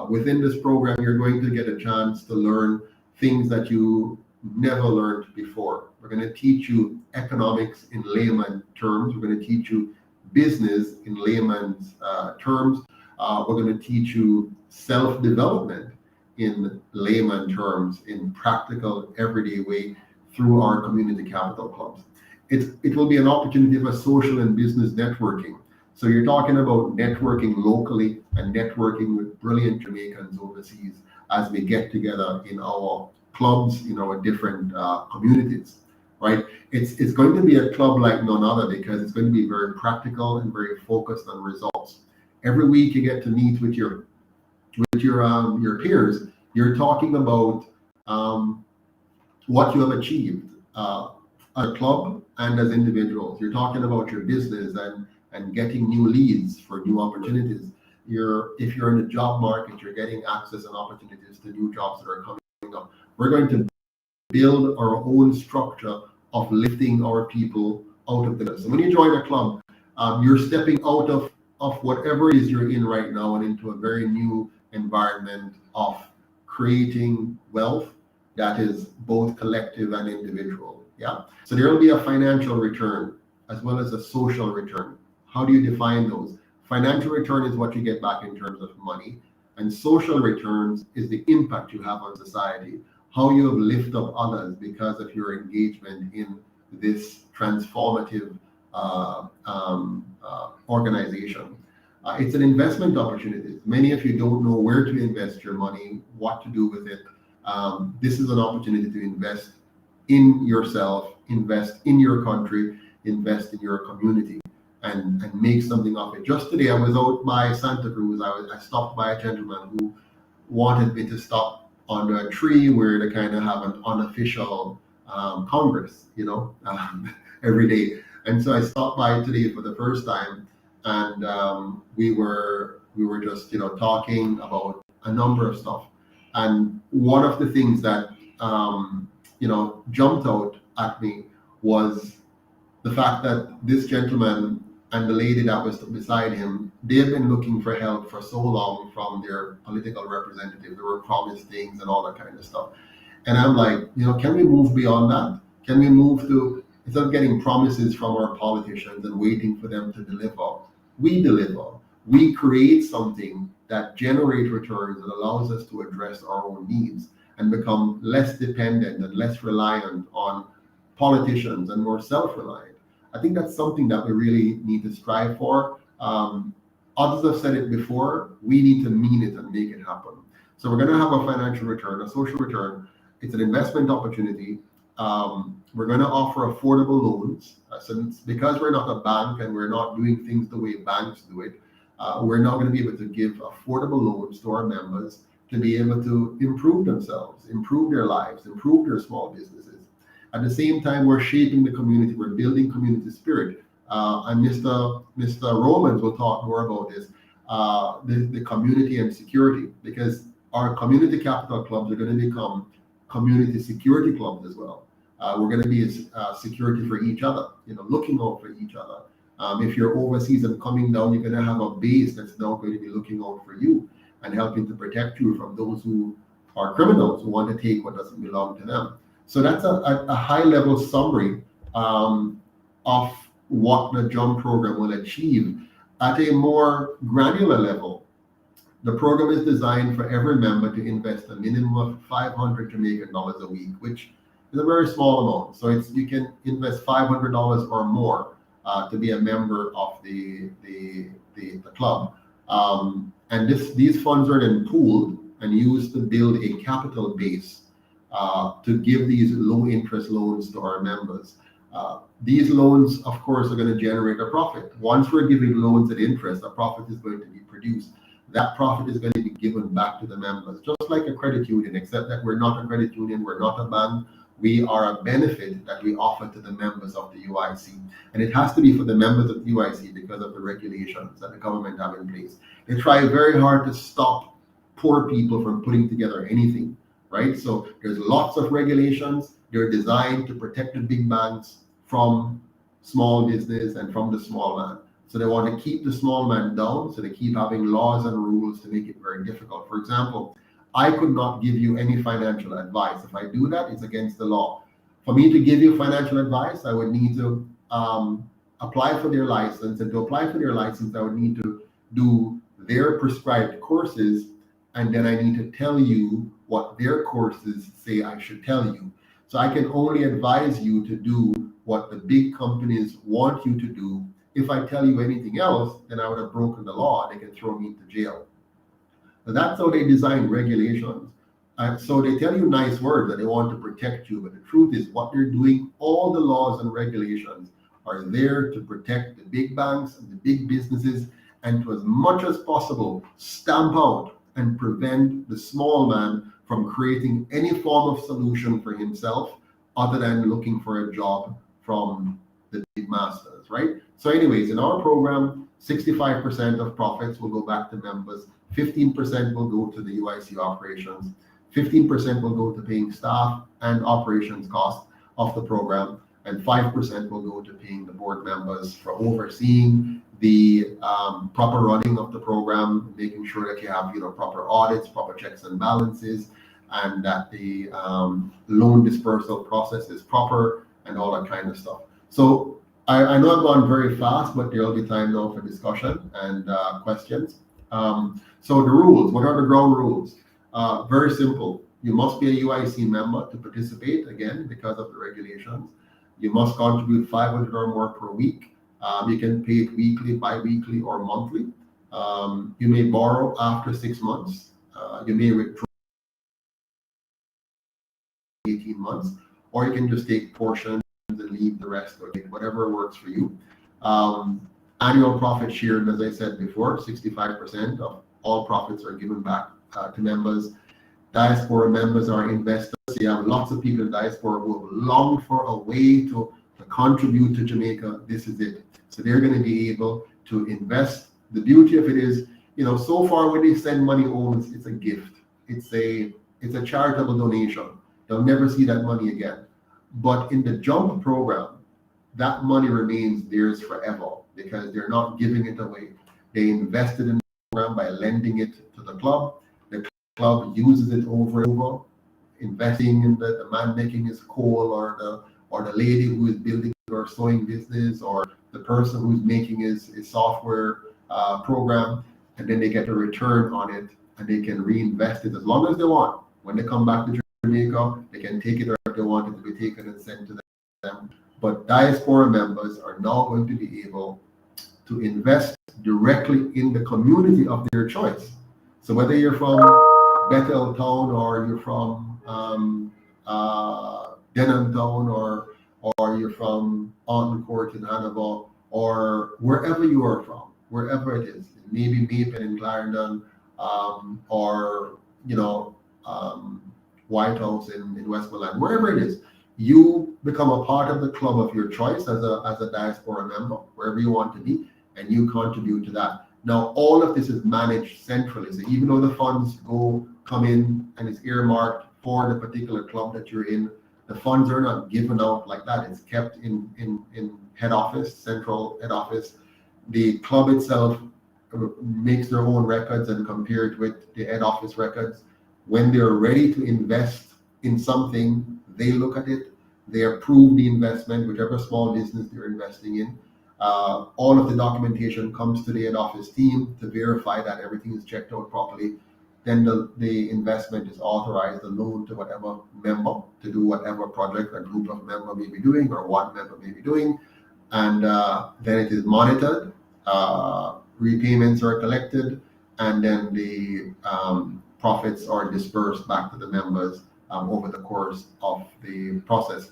Within this program, you're going to get a chance to learn things that you never learned before. We're going to teach you economics in layman terms. We're going to teach you business in layman's terms. We're going to teach you self-development in layman terms, in practical, everyday way through our community capital clubs. It will be an opportunity for social and business networking. So you're talking about networking locally and networking with brilliant Jamaicans overseas as we get together in our clubs, in our different communities, right? It's going to be a club like none other, because it's going to be very practical and very focused on results. Every week you get to meet with your peers. You're talking about what you have achieved as a club and as individuals. You're talking about your business and getting new leads for new opportunities. If you're in the job market, you're getting access and opportunities to new jobs that are coming up. We're going to build our own structure of lifting our people out of the. So when you join a club, you're stepping out of whatever it is you're in right now and into a very new environment of creating wealth that is both collective and individual. Yeah. So there will be a financial return as well as a social return. How do you define those? Financial return is what you get back in terms of money, and social returns is the impact you have on society, how you have lifted up others because of your engagement in this transformative organization. It's an investment opportunity. Many of you don't know where to invest your money, what to do with it. This is an opportunity to invest in yourself, invest in your country, invest in your community, and make something of it. Just today, I was out by Santa Cruz. I stopped by a gentleman who wanted me to stop under a tree where they kind of have an unofficial Congress, every day. And so I stopped by today for the first time, and we were just talking about a number of stuff. And one of the things that jumped out at me was the fact that this gentleman and the lady that was beside him, they've been looking for help for so long from their political representative. They were promised things and all that kind of stuff. And I'm like, can we move beyond that? Can we move to, instead of getting promises from our politicians and waiting for them to deliver, we deliver. We create something that generates returns that allows us to address our own needs and become less dependent and less reliant on politicians and more self-reliant. I think that's something that we really need to strive for. Others have said it before. We need to mean it and make it happen. So we're going to have a financial return, a social return. It's an investment opportunity. We're going to offer affordable loans. Since because we're not a bank and we're not doing things the way banks do it, we're not going to be able to give affordable loans to our members to be able to improve themselves, improve their lives, improve their small businesses. At the same time, we're shaping the community, we're building community spirit. And Mr. Romans will talk more about this, the community and security, because our community capital clubs are going to become community security clubs as well. We're going to be security for each other, looking out for each other. If you're overseas and coming down, you're going to have a base that's now going to be looking out for you and helping to protect you from those who are criminals who want to take what doesn't belong to them. So that's a high-level summary of what the JUMP program will achieve. At a more granular level, the program is designed for every member to invest a minimum of 500 Jamaican dollars a week, which is a very small amount. So you can invest $500 or more to be a member of the club. And these funds are then pooled and used to build a capital base to give these low interest loans to our members. These loans, of course, are going to generate a profit. Once we're giving loans at interest, a profit is going to be produced. That profit is going to be given back to the members, just like a credit union, except that we're not a credit union, we're not a bank. We are a benefit that we offer to the members of the UIC. And it has to be for the members of the UIC because of the regulations that the government have in place. They try very hard to stop poor people from putting together anything, right? So there's lots of regulations. They're designed to protect the big banks from small business and from the small man. So they want to keep the small man down. So they keep having laws and rules to make it very difficult. For example, I could not give you any financial advice. If I do that, it's against the law. For me to give you financial advice, I would need to apply for their license. And to apply for their license, I would need to do their prescribed courses. And then I need to tell you what their courses say I should tell you. So I can only advise you to do what the big companies want you to do. If I tell you anything else, then I would have broken the law. They can throw me into jail. So that's how they design regulations. So they tell you nice words that they want to protect you, but the truth is what they're doing, all the laws and regulations are there to protect the big banks and the big businesses, and to as much as possible stamp out and prevent the small man from creating any form of solution for himself other than looking for a job from the big masters, right? So anyways, in our program, 65% of profits will go back to members, 15% will go to the UIC operations, 15% will go to paying staff and operations costs of the program, and 5% will go to paying the board members for overseeing the proper running of the program, making sure that you have proper audits, proper checks and balances, and that the loan dispersal process is proper and all that kind of stuff. So I know I've gone very fast, but there'll be time now for discussion and questions. So the rules, what are the ground rules? Very simple. You must be a UIC member to participate, again, because of the regulations. You must contribute 500 or more per week. You can pay it weekly, bi-weekly, or monthly. You may borrow after 6 months. You may withdraw 18 months, or you can just take portions and leave the rest, or whatever works for you. Annual profit shared, as I said before, 65% of all profits are given back to members. Diaspora members are investors. You have lots of people in diaspora who have longed for a way to contribute to Jamaica. This is it. So they're going to be able to invest. The beauty of it is, so far when they send money home, it's a gift. It's a charitable donation. They'll never see that money again. But in the JUMP program, that money remains theirs forever because they're not giving it away. They invested in the program by lending it to the club. The club uses it over and over, investing in the man making his coal, or the lady who is building or sewing business, or the person who's making his software program, and then they get a return on it, and they can reinvest it as long as they want. When they come back to Jamaica, they can take it, or if they want it to be taken and sent to them. But diaspora members are now going to be able to invest directly in the community of their choice. So whether you're from Bethel Town, or you're from Denham Town, or you're from Aunton Court in Hannibal, or wherever you are from, wherever it is, maybe Maple in Clarendon, or you know, White House in Westmoreland, wherever it is, you become a part of the club of your choice as a diaspora member, wherever you want to be, and you contribute to that. Now, all of this is managed centrally. So even though the funds come in and it's earmarked for the particular club that you're in, the funds are not given out like that. It's kept in head office, central head office. The club itself makes their own records and compare it with the head office records. When they're ready to invest in something, they look at it, they approve the investment, whichever small business they're investing in. All of the documentation comes to the head office team to verify that everything is checked out properly. Then the investment is authorized, the loan to whatever member to do whatever project a group of member may be doing or one member may be doing. And then it is monitored, repayments are collected, and then the profits are dispersed back to the members over the course of the process.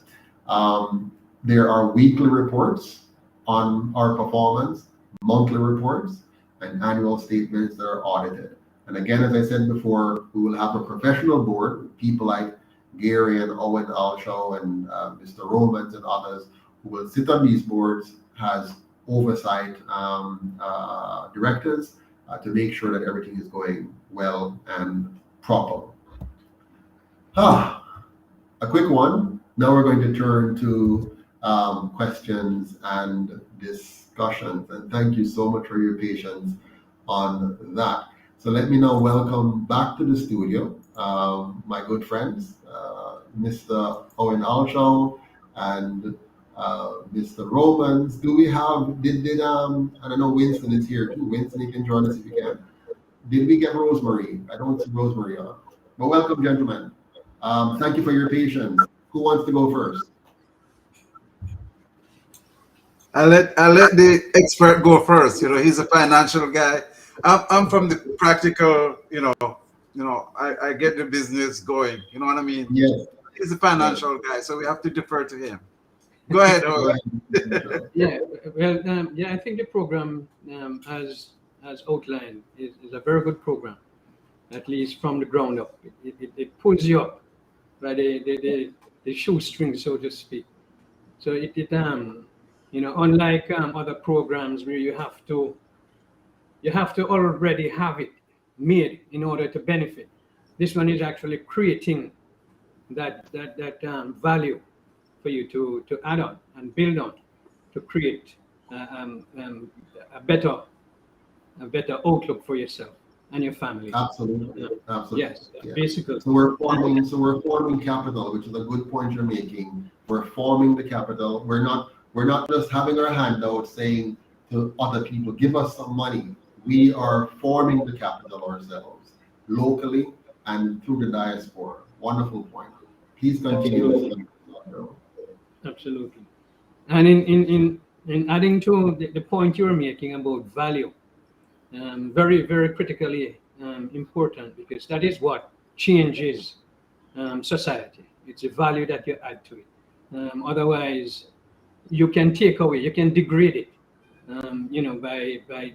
There are weekly reports on our performance, monthly reports, and annual statements that are audited. And again, as I said before, we will have a professional board, people like Gary and Owen Alshaw and Mr. Romans and others who will sit on these boards as oversight directors to make sure that everything is going well and proper. A quick one. Now we're going to turn to questions and discussions. And thank you so much for your patience on that. So let me now welcome back to the studio my good friends, Mr. Owen Alshaw and Mr. Romans. Do we have, I don't know, Winston is here too. Winston, you can join us if you can. Did we get Rosemary? I don't see Rosemary on. But welcome, gentlemen. Thank you for your patience. Who wants to go first? I'll let the expert go first. You know, he's a financial guy. I'm from the practical. I get the business going. You know what I mean? Yes. He's a financial guy, so we have to defer to him. Go ahead. Yeah. Well, I think the program, as outlined, is a very good program. At least from the ground up, it pulls you up by the shoestring, so to speak. So unlike other programs where you have to already have it made in order to benefit. This one is actually creating that value for you to add on and build on to create a better outlook for yourself and your family. Absolutely. Absolutely. Yes, yeah. Basically. So we're forming capital, which is a good point you're making. We're forming the capital. We're not just having our hand out saying to other people, give us some money. We are forming the capital ourselves, locally and through the diaspora. Wonderful point. Please continue. Absolutely. And in adding to the point you're making about value, very, very critically important, because that is what changes society. It's a value that you add to it. Otherwise, you can take away, you can degrade it, by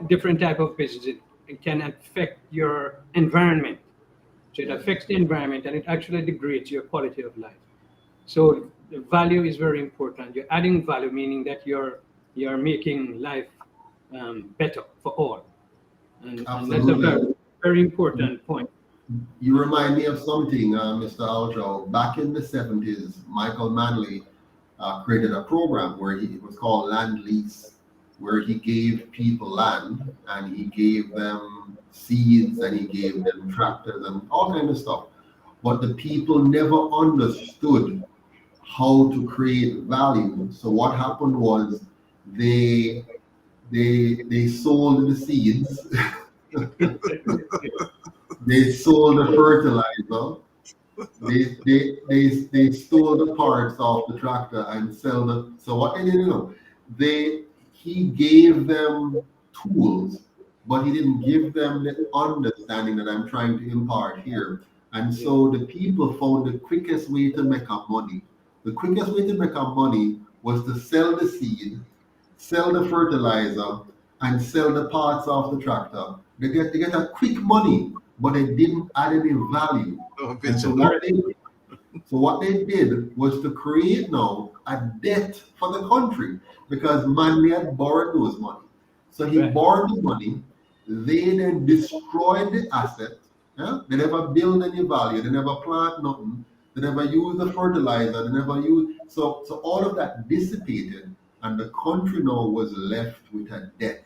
different type of business. It can affect your environment. So it affects the environment and it actually degrades your quality of life. So the value is very important. You're adding value, meaning that you're making life better for all. And that's a very, very important point. You remind me of something, Mr. Aljo. Back in the 70s, Michael Manley created a program where it was called Land Lease, where he gave people land and he gave them seeds and he gave them tractors and all kinds of stuff. But the people never understood how to create value. So what happened was they sold the seeds, they sold the fertilizer, they stole the parts off the tractor and sell the. So what they didn't know, he gave them tools, but he didn't give them the understanding that I'm trying to impart here. And so the people found the quickest way to make up money. The quickest way to make up money was to sell the seed, sell the fertilizer, and sell the parts of the tractor. They get a quick money, but they didn't add any value. Oh, And so what they did was to create now a debt for the country because Manley had borrowed those money. So he Right. borrowed the money, they then destroyed the asset. Yeah? They never build any value, they never plant nothing, they never use the fertilizer, they never use so all of that dissipated and the country now was left with a debt.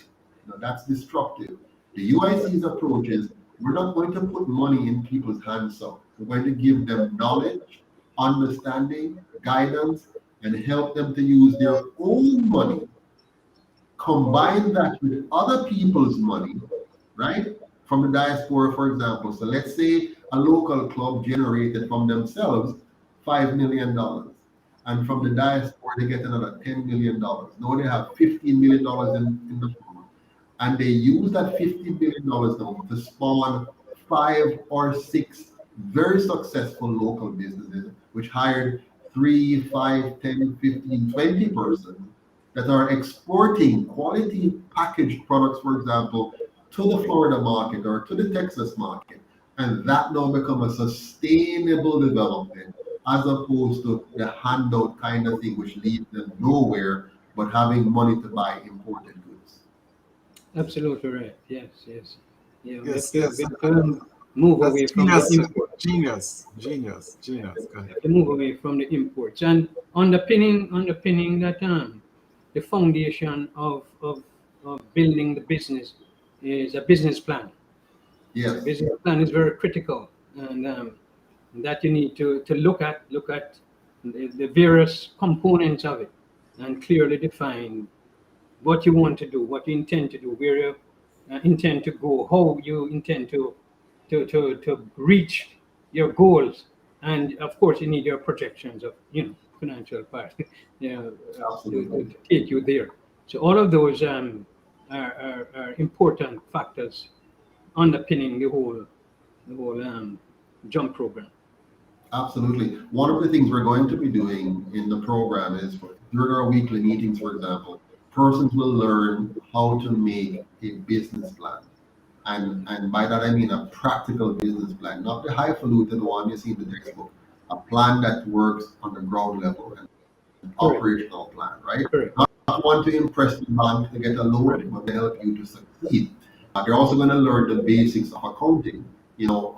Now that's destructive. The UIC's approach is we're not going to put money in people's hands, so we're going to give them knowledge, understanding, guidance, and help them to use their own money. Combine that with other people's money, right? From the diaspora, for example. So let's say a local club generated from themselves $5 million. And from the diaspora, they get another $10 million. Now they have $15 million in the fund. And they use that $50 billion now to spawn 5 or 6 very successful local businesses, which hired 3, 5, 10, 15, 20 persons that are exporting quality packaged products, for example, to the Florida market or to the Texas market. And that now becomes a sustainable development as opposed to the handout kind of thing, which leads them nowhere but having money to buy imported goods. Absolutely right. Yes, yes. Yeah, Yes, we have yes. to move That's away from genius, the import. genius. Go We ahead. have to move away from the imports and underpinning that the foundation of building the business is a business plan. Yes, Business plan is very critical, and that you need to look at the various components of it and clearly define what you want to do, what you intend to do, where you intend to go, how you intend to reach your goals, and of course you need your projections of financial part, absolutely. to take you there. So all of those are important factors underpinning the whole jump program. Absolutely. One of the things we're going to be doing in the program is during our weekly meetings, for example, persons will learn how to make a business plan. And by that I mean a practical business plan, not the highfalutin one you see in the textbook, a plan that works on the ground level, an Correct. operational plan, right? Correct. Not one to impress the bank to get a loan, Right. but to help you to succeed. They're also going to learn the basics of accounting,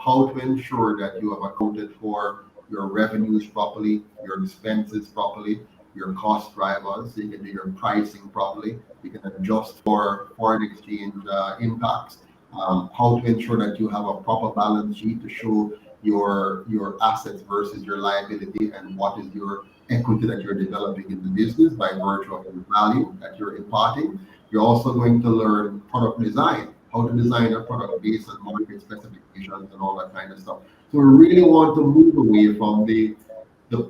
how to ensure that you have accounted for your revenues properly, your expenses properly, your cost drivers, so you can do your pricing properly, you can adjust for foreign exchange impacts, how to ensure that you have a proper balance sheet to show your assets versus your liability and what is your equity that you're developing in the business by virtue of the value that you're imparting. You're also going to learn product design, how to design a product based on market specifications and all that kind of stuff. So we really want to move away from the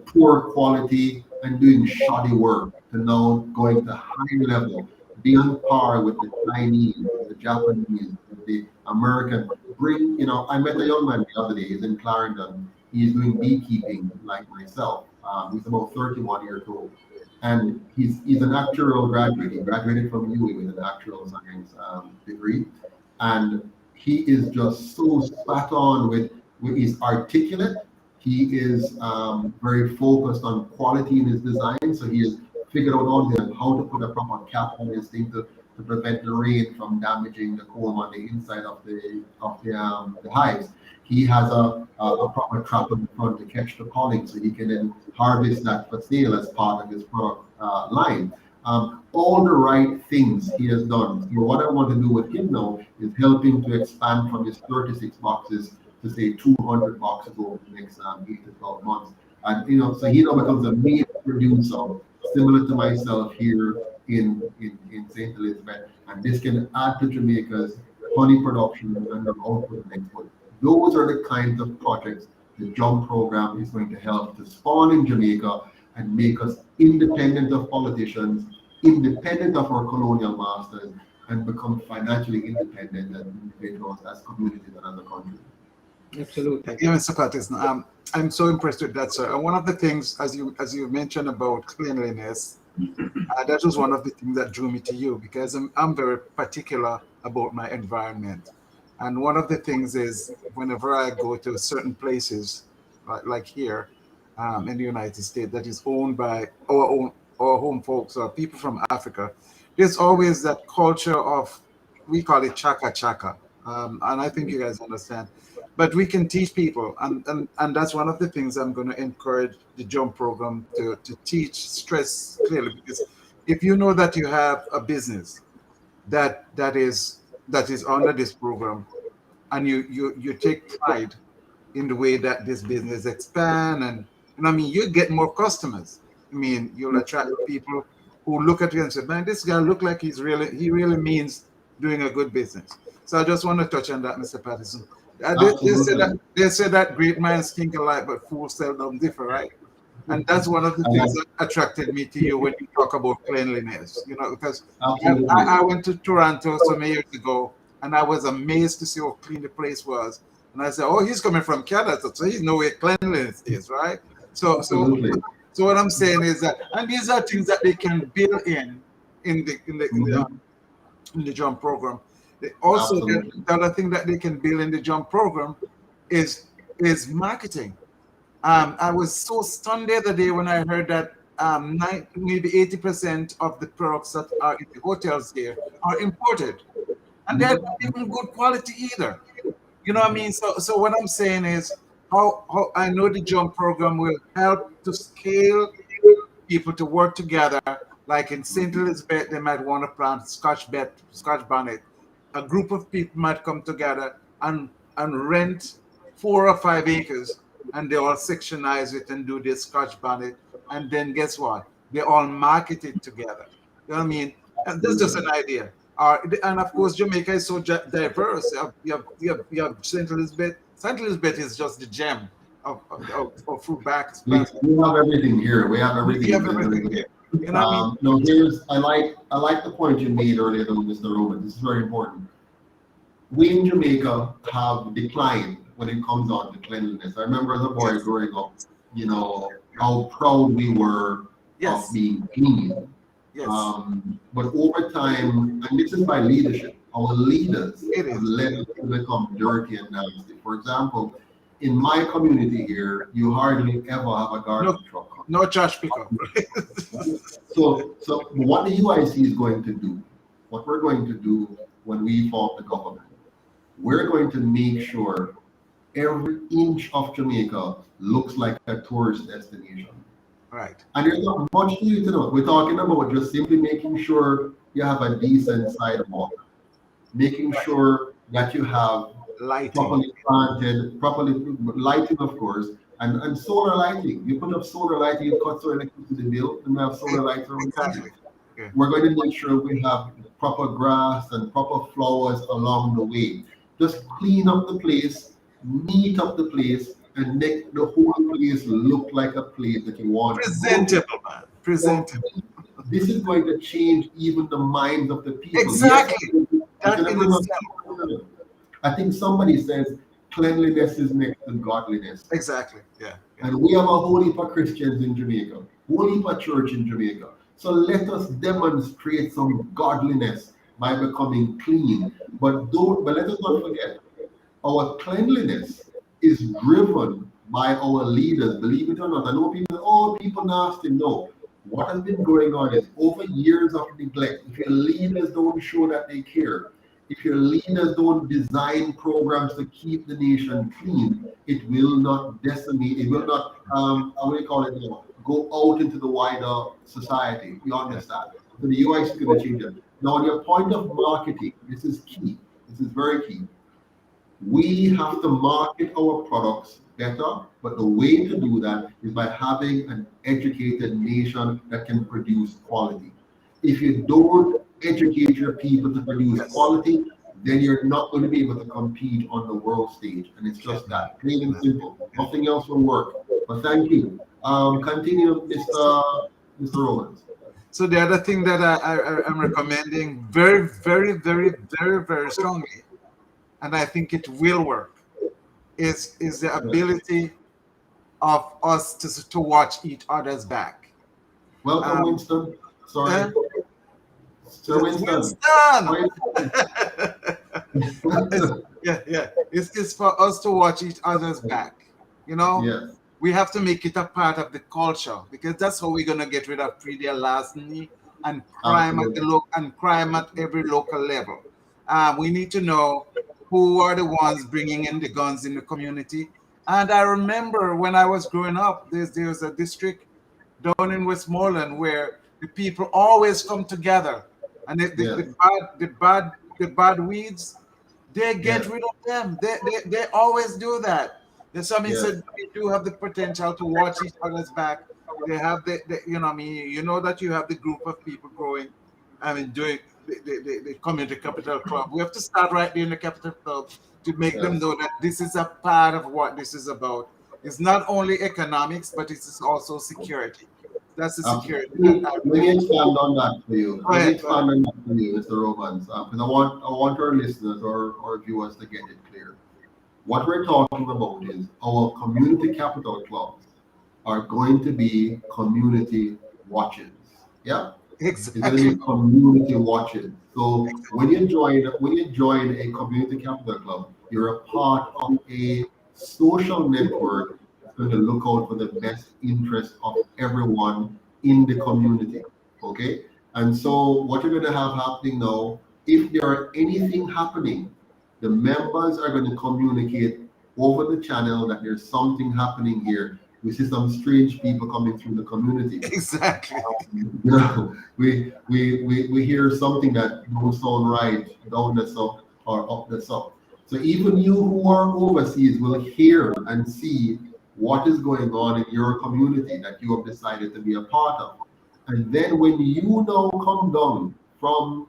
poor quality and doing shoddy work to now going to high level, be on par with the Chinese, the Japanese, the American. I met a young man the other day, he's in Clarendon, he's doing beekeeping like myself. He's about 31 years old. And he's an actuarial graduate. He graduated from UWI with an actuarial science degree. And he is just so spot on with he's articulate. He is very focused on quality in his design. So he has figured out all the how to put a proper cap on his thing to prevent the rain from damaging the comb on the inside of the hives. He has a proper trap in the front to catch the pollen, so he can then harvest that for sale as part of his product line. All the right things he has done. So what I want to do with him now is help him to expand from his 36 boxes to say 200 boxes over the next 8 to 12 months. And so he now becomes a major producer, similar to myself here in St. Elizabeth. And this can add to Jamaica's honey production and the output next month. Those are the kinds of projects the JUMP program is going to help to spawn in Jamaica and make us independent of politicians, independent of our colonial masters, and become financially independent as individuals, as communities, and as a country. Absolutely. Thank you, Mr. Patterson. I'm so impressed with that, sir. And one of the things, as you mentioned about cleanliness, that was one of the things that drew me to you, because I'm very particular about my environment. And one of the things is whenever I go to certain places, like here in the United States, that is owned by our home folks or people from Africa, there's always that culture of, we call it chaka chaka. And I think you guys understand. But we can teach people, and that's one of the things I'm going to encourage the JUMP program to teach stress clearly. Because if you know that you have a business that is under this program, and you take pride in the way that this business expand, and I mean, you get more customers. I mean, you'll attract people who look at you and say, man, this guy look like he really means doing a good business. So I just want to touch on that, Mr. Patterson. They say that great minds think alike, but fools seldom differ, right? And that's one of the things that attracted me to you when you talk about cleanliness, because I went to Toronto some years ago, and I was amazed to see how clean the place was. And I said, oh, he's coming from Canada, so he knows where cleanliness is, right? So what I'm saying is that, and these are things that they can build in the JUMP program. Also, the other thing that they can build in the JUMP program is marketing. I was so stunned the other day when I heard that maybe 80% of the products that are in the hotels here are imported, and they're not even good quality either. You know what I mean? So what I'm saying is how I know the JUMP program will help to scale people to work together. Like in St. Elizabeth, they might want to plant Scotch bonnet. A group of people might come together and rent 4 or 5 acres, and they all sectionize it and do this Scotch bonnet. And then guess what? They all market it together. You know what I mean? And this is just an idea. And of course, Jamaica is so diverse. You have St. Elizabeth. St. Elizabeth is just the gem of fruit baskets. We have everything here. We have everything. We have everything here. You know what I mean? No, I like the point you made earlier, though, Mr. Roman. This is very important. We in Jamaica have declined when it comes on to cleanliness. I remember as a boy growing up, how proud we were of being clean. Yes. But over time, and this is by leadership, our leaders have led us to become dirty and nasty. For example, in my community here, you hardly ever have a garbage truck. No trash pickup. So what the UIC is going to do, what we're going to do when we form the government, we're going to make sure every inch of Jamaica looks like a tourist destination. Right. And there's not much to it, We're talking about just simply making sure you have a decent sidewalk, making sure that you have lighting, properly planted, properly lighting, of course, and solar lighting. You put up solar lighting, it cuts our electricity bill, and we have solar lights around the country. Okay. We're going to make sure we have proper grass and proper flowers along the way. Just clean up the place, neat up the place, and make the whole place look like a place that you want. Presentable, man. Presentable. This is going to change even the minds of the people. Exactly. I think somebody says cleanliness is next to godliness. Exactly. Yeah. And we have a whole heap of Christians in Jamaica, whole heap of church in Jamaica. So let us demonstrate some godliness by becoming clean. But let us not forget, our cleanliness is driven by our leaders, believe it or not. I know people nasty. No. What has been going on is over years of neglect. If your leaders don't show that they care, if your leaders don't design programs to keep the nation clean, it will not decimate, it will not, go out into the wider society. You understand? So the UIC is going to change it. Now, on your point of marketing, this is key. This is very key. We have to market our products better, but the way to do that is by having an educated nation that can produce quality. If you don't educate your people to produce quality, then you're not going to be able to compete on the world stage. And it's just that, plain and simple. Nothing else will work. But thank you. Continue, Mr. Rollins. So the other thing that I'm recommending very, very, very, very, very strongly, and I think it will work, is the ability of us to watch each other's back. Welcome, Winston. Sorry. Sir Winston. yeah. It's for us to watch each other's back. You know, Yes. we have to make it a part of the culture because that's how we're gonna get rid of pre-deal larceny and crime at the Absolutely. and crime at every local level. We need to know who are the ones bringing in the guns in the community. And I remember when I was growing up, there's a district down in Westmoreland where the people always come together, and Yes. the bad weeds, they get Yes. rid of them. They always do that. There's something Yes. said we do have the potential to watch each other's back. They have the you know what I mean, you know that you have the group of people growing, I mean doing the community capital club. We have to start right there in the capital club to make them Yes. know that this is a part of what this is about. It's not only economics, but it is also security. That's the security that Absolutely. I Let me really. expand on that for you. Go Let me ahead, go ahead. expand on that for you, Mr. Romans, because I want our listeners or viewers to get it clear. What we're talking about is our community capital clubs are going to be community watches. Yeah, it's going to Exactly. be community watches. So when you join a community capital club, you're a part of a social network that's going to look out for the best interest of everyone in the community. Okay, and so what you're going to have happening now, if there are anything happening, the members are going to communicate over the channel that there's something happening here. We see some strange people coming through the community. Exactly. You know, we hear something that don't sound right down the south or up the south. So even you who are overseas will hear and see what is going on in your community that you have decided to be a part of. And then when you now come down from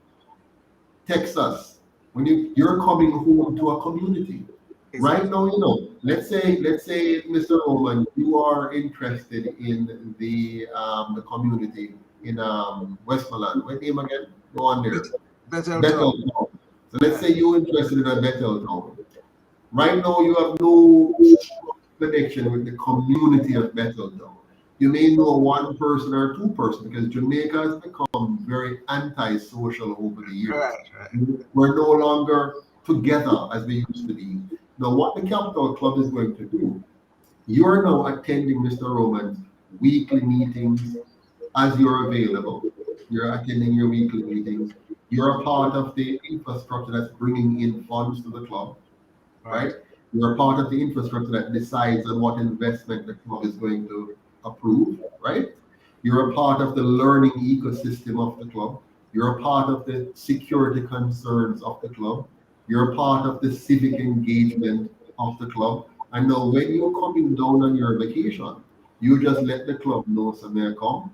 Texas, when you're coming home to a community. Right Exactly. now, let's say, Mr. Roman, you are interested in the community in Westmoreland. What name again? Go on there. Better Bethel talk. Town. So let's Yeah. say you're interested in a Bethel Town. Right now, you have no strong connection with the community of Bethel Town. You may know one person or two persons because Jamaica has become very anti-social over the years. Right, right. We're no longer together as we used to be. Now, what the Capital Club is going to do, you are now attending Mr. Roman's weekly meetings as you're available. You're attending your weekly meetings. You're a part of the infrastructure that's bringing in funds to the club, Right. right? You're a part of the infrastructure that decides on what investment the club is going to approve, right? You're a part of the learning ecosystem of the club. You're a part of the security concerns of the club. You're a part of the civic engagement of the club. And now, when you're coming down on your vacation, you just let the club know, Samir, come.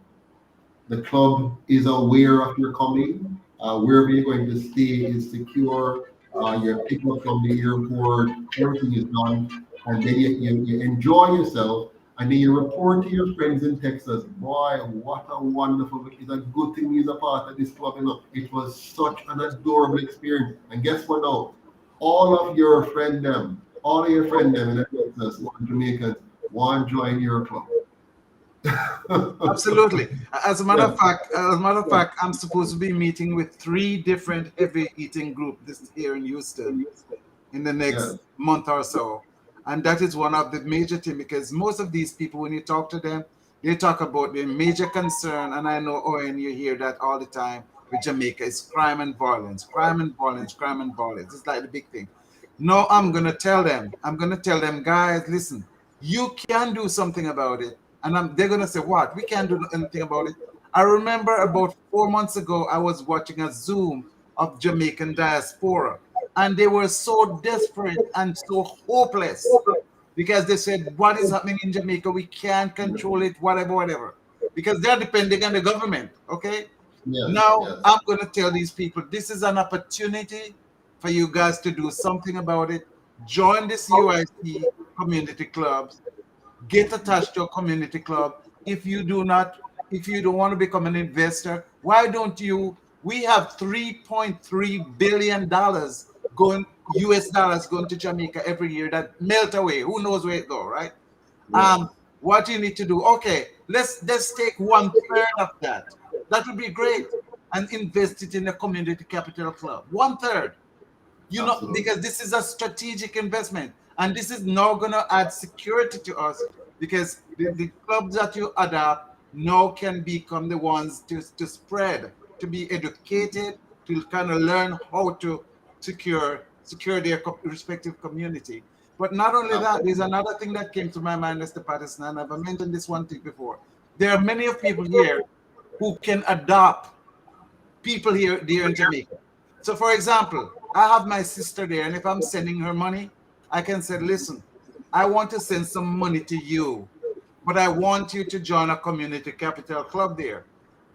The club is aware of your coming. Wherever you're going to stay is secure. You're picked up from the airport. Everything is done. And then you enjoy yourself. And then you report to your friends in Texas, boy, what a wonderful, it's a good thing he's a part of this club. You know, it was such an adorable experience. And guess what now? All of your friend them in Texas, one Jamaicans, want to join your club. Absolutely. As a matter Yeah, of fact, I'm supposed to be meeting with 3 different heavy eating groups this here in Houston in the yeah, next month or so. And that is one of the major things because most of these people, when you talk to them, they talk about the major concern. And I know, oh, and you hear that all the time with Jamaica is crime and violence, crime and violence, crime and violence. It's like the big thing. No, I'm going to tell them, guys, listen, you can do something about it. And they're going to say, what? We can't do anything about it. I remember about 4 months ago, I was watching a Zoom of Jamaican diaspora and they were so desperate and so hopeless because they said, what is happening in Jamaica? We can't control it, whatever, whatever, because they're depending on the government. Okay. yes, Now yes. I'm going to tell these people this is an opportunity for you guys to do something about it. Join this UIC community clubs, get attached to a community club. If you do not, if you don't want to become an investor, why don't you? We have $3.3 billion going US dollars going to Jamaica every year that melt away. Who knows where it go, right? Yes. What you need to do? Okay, let's take 1/3 of that. That would be great, and invest it in a community capital club. 1/3. You know, Absolutely. because this is a strategic investment, and this is now going to add security to us, because the clubs that you adopt now can become the ones to spread, to be educated, to kind of learn how to secure their respective community. But not only that, there's another thing that came to my mind, Mr. Patterson, and I've mentioned this one thing before. There are many of people here who can adopt people here in Jamaica. So, for example, I have my sister there, and if I'm sending her money, I can say, listen, I want to send some money to you, but I want you to join a community capital club there.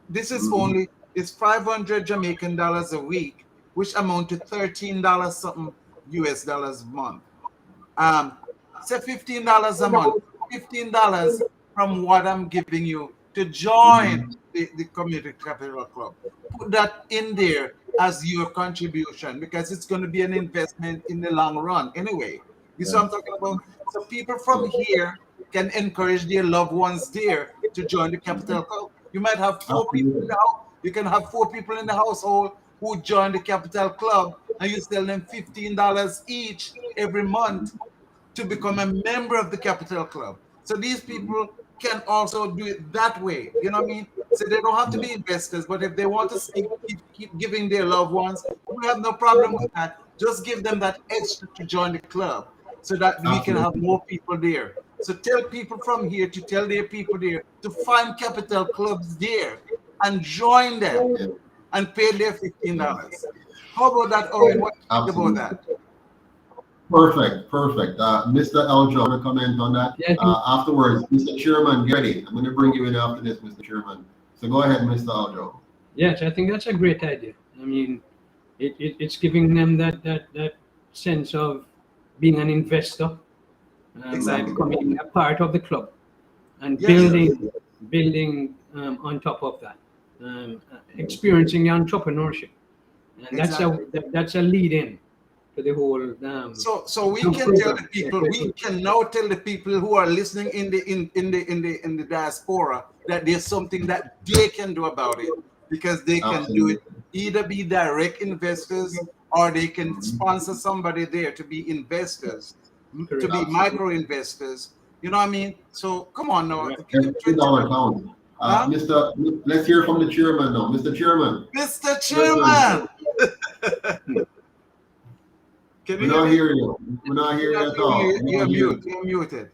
This is only, it's 500 Jamaican dollars a week, which amount to $13 something US dollars a month. Say $15 a month, $15 from what I'm giving you to join the community capital club. Put that in there as your contribution, because it's going to be an investment in the long run anyway. You see what I'm talking about? So people from here can encourage their loved ones there to join the capital club. You might have four people in the house. You can have 4 people in the household who join the capital club, and you sell them $15 each every month to become a member of the capital club. So these people can also do it that way. You know what I mean? So they don't have to be investors, but if they want to keep giving their loved ones, we have no problem with that. Just give them that extra to join the club, so that we can have more people there. So tell people from here to tell their people there to find capital clubs there and join them and pay their $15. How about that, Owen? What do you think about that? Perfect. Mr. Eljo, want to comment on that? Yeah, Afterwards, Mr. Chairman, get ready. I'm going to bring you in after this, Mr. Chairman. So go ahead, Mr. Eljo. yes, I think that's a great idea. I mean, it's giving them that sense of being an investor, by becoming a part of the club, and building on top of that, experiencing entrepreneurship, and that's a lead in to the whole. So we can tell the people, we can now tell the people who are listening in the diaspora that there's something that they can do about it, because they can do it, either be direct investors, or they can sponsor somebody there to be investors, to be micro investors. You know what I mean? So come on now. Let's hear from the chairman now. Mr. Chairman. Mr. Chairman. We're not hearing you. We're not hearing you at all. You're muted.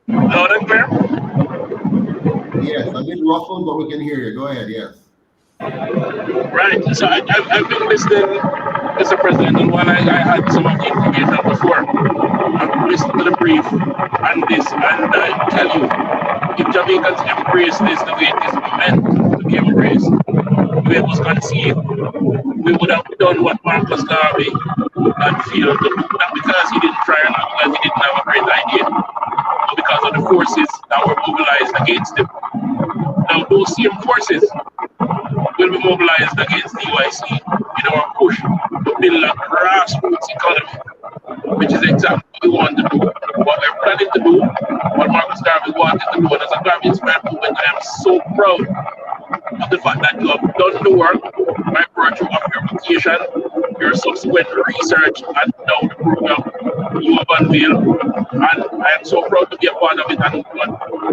Loud and clear? Yes, a bit ruffled, but we can hear you. Go ahead, yes. Right. So I've been listening, Mr. President, and while I had some of the information before, I've listened to the brief and this, and I tell you, if Jamaicans embrace this the way it is meant to be embraced, the way it was conceived, we would have done what Marcus Garvey had failed to do, not because he didn't try or not because he didn't have a great idea, but because of the forces that were mobilized against him. Now, those same forces will be mobilized against the UIC in our push to build a grassroots economy, which is exactly what we want to do, what we're planning to do, what Marcus Garvey wanted to do. And as a Garvey-inspired movement, I am so proud of the fact that you have done the work by virtue of your application, your subsequent research, and now the program you have unveiled. And I am so proud to be a part of it and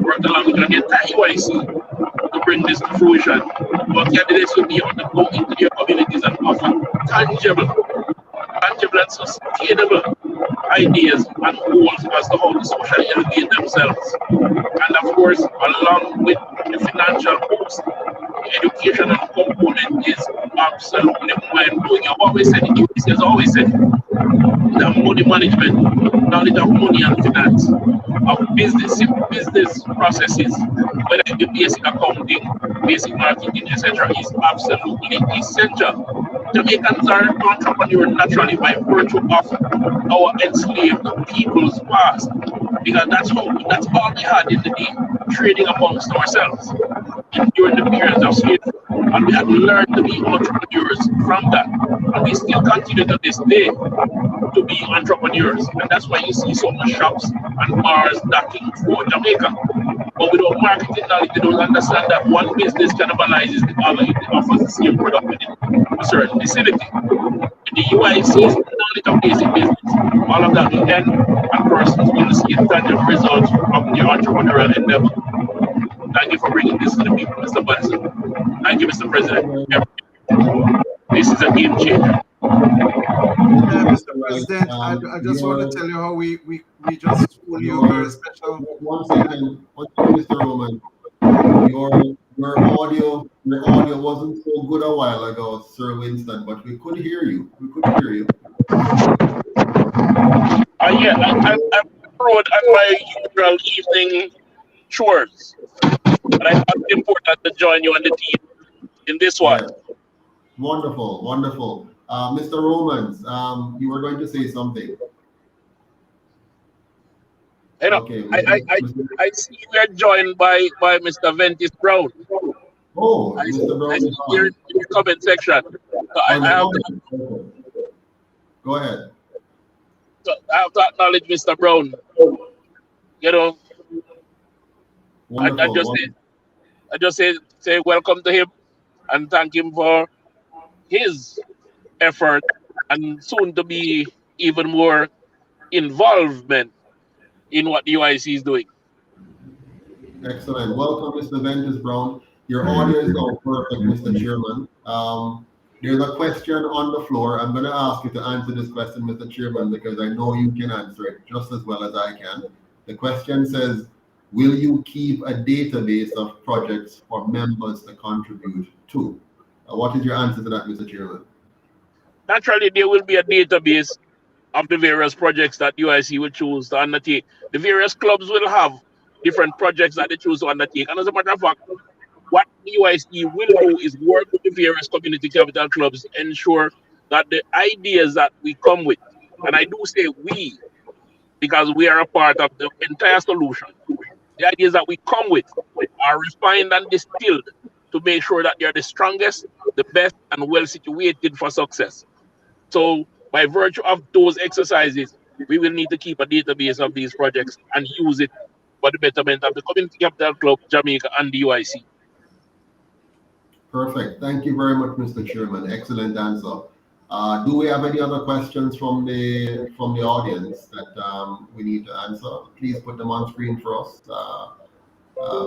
work along with the entire UIC to bring this to fruition. But candidates will be able to go into their communities and offer tangible and sustainable ideas and goals as to how to socially elevate themselves. And of course, along with the financial boost, the educational component is absolutely mind-blowing. I've always said it, UIC has always said that money management, knowledge of money and finance, of business processes, whether it be basic accounting, basic marketing, etc., is absolutely essential. Jamaicans are entrepreneurs naturally by virtue of our enslaved people's past, because that's all we had in the day, trading amongst ourselves. during the periods of slavery, and we had learned to be entrepreneurs from that. And we still continue to this day to be entrepreneurs. And that's why you see so much shops and bars knocking for Jamaica. But without marketing knowledge, they don't understand that one business cannibalizes the other if it offers the same product within a certain vicinity. In the UIC's knowledge of basic business, all of that will end, and persons will see tangible results from their entrepreneurial endeavor. Thank you for bringing this to the people, Mr. Patterson. Thank you, Mr. President. This is a game changer. Mr. President, I just want to tell you how we just feel you very special. One second, Mr. Roman. Your audio wasn't so good a while ago, Sir Winston, but we could hear you. We could hear you. Yeah, I'm abroad on my usual evening chores, but I thought it important to join you on the team in this one. Yeah. Wonderful, wonderful. Mr. Romans, you were going to say something. You know, Okay, I see we are joined by Mr. Ventis Brown. Oh, Mr. Brown. I see here in the comment section. So I have to, go ahead. so I have to acknowledge Mr. Brown. You know, Wonderful, I just say welcome to him and thank him for his effort and soon to be even more involvement in what the UIC is doing. Excellent. Welcome, Mr. Ventus Brown. Your audio is now perfect, Mr. Chairman. There's a question on the floor. I'm going to ask you to answer this question, Mr. Chairman, because I know you can answer it just as well as I can. The question says, will you keep a database of projects for members to contribute to? What is your answer to that, Mr. Chairman? Naturally, there will be a database of the various projects that UIC will choose to undertake. The various clubs will have different projects that they choose to undertake. And as a matter of fact, what the UIC will do is work with the various community capital clubs, ensure that the ideas that we come with, and I do say we, because we are a part of the entire solution, the ideas that we come with are refined and distilled to make sure that they are the strongest, the best, and well situated for success. So by virtue of those exercises, we will need to keep a database of these projects and use it for the betterment of the Community Capital Club, Jamaica, and the UIC. Perfect. Thank you very much, Mr. Chairman. Excellent answer. Do we have any other questions from the audience that we need to answer? Please put them on screen for us,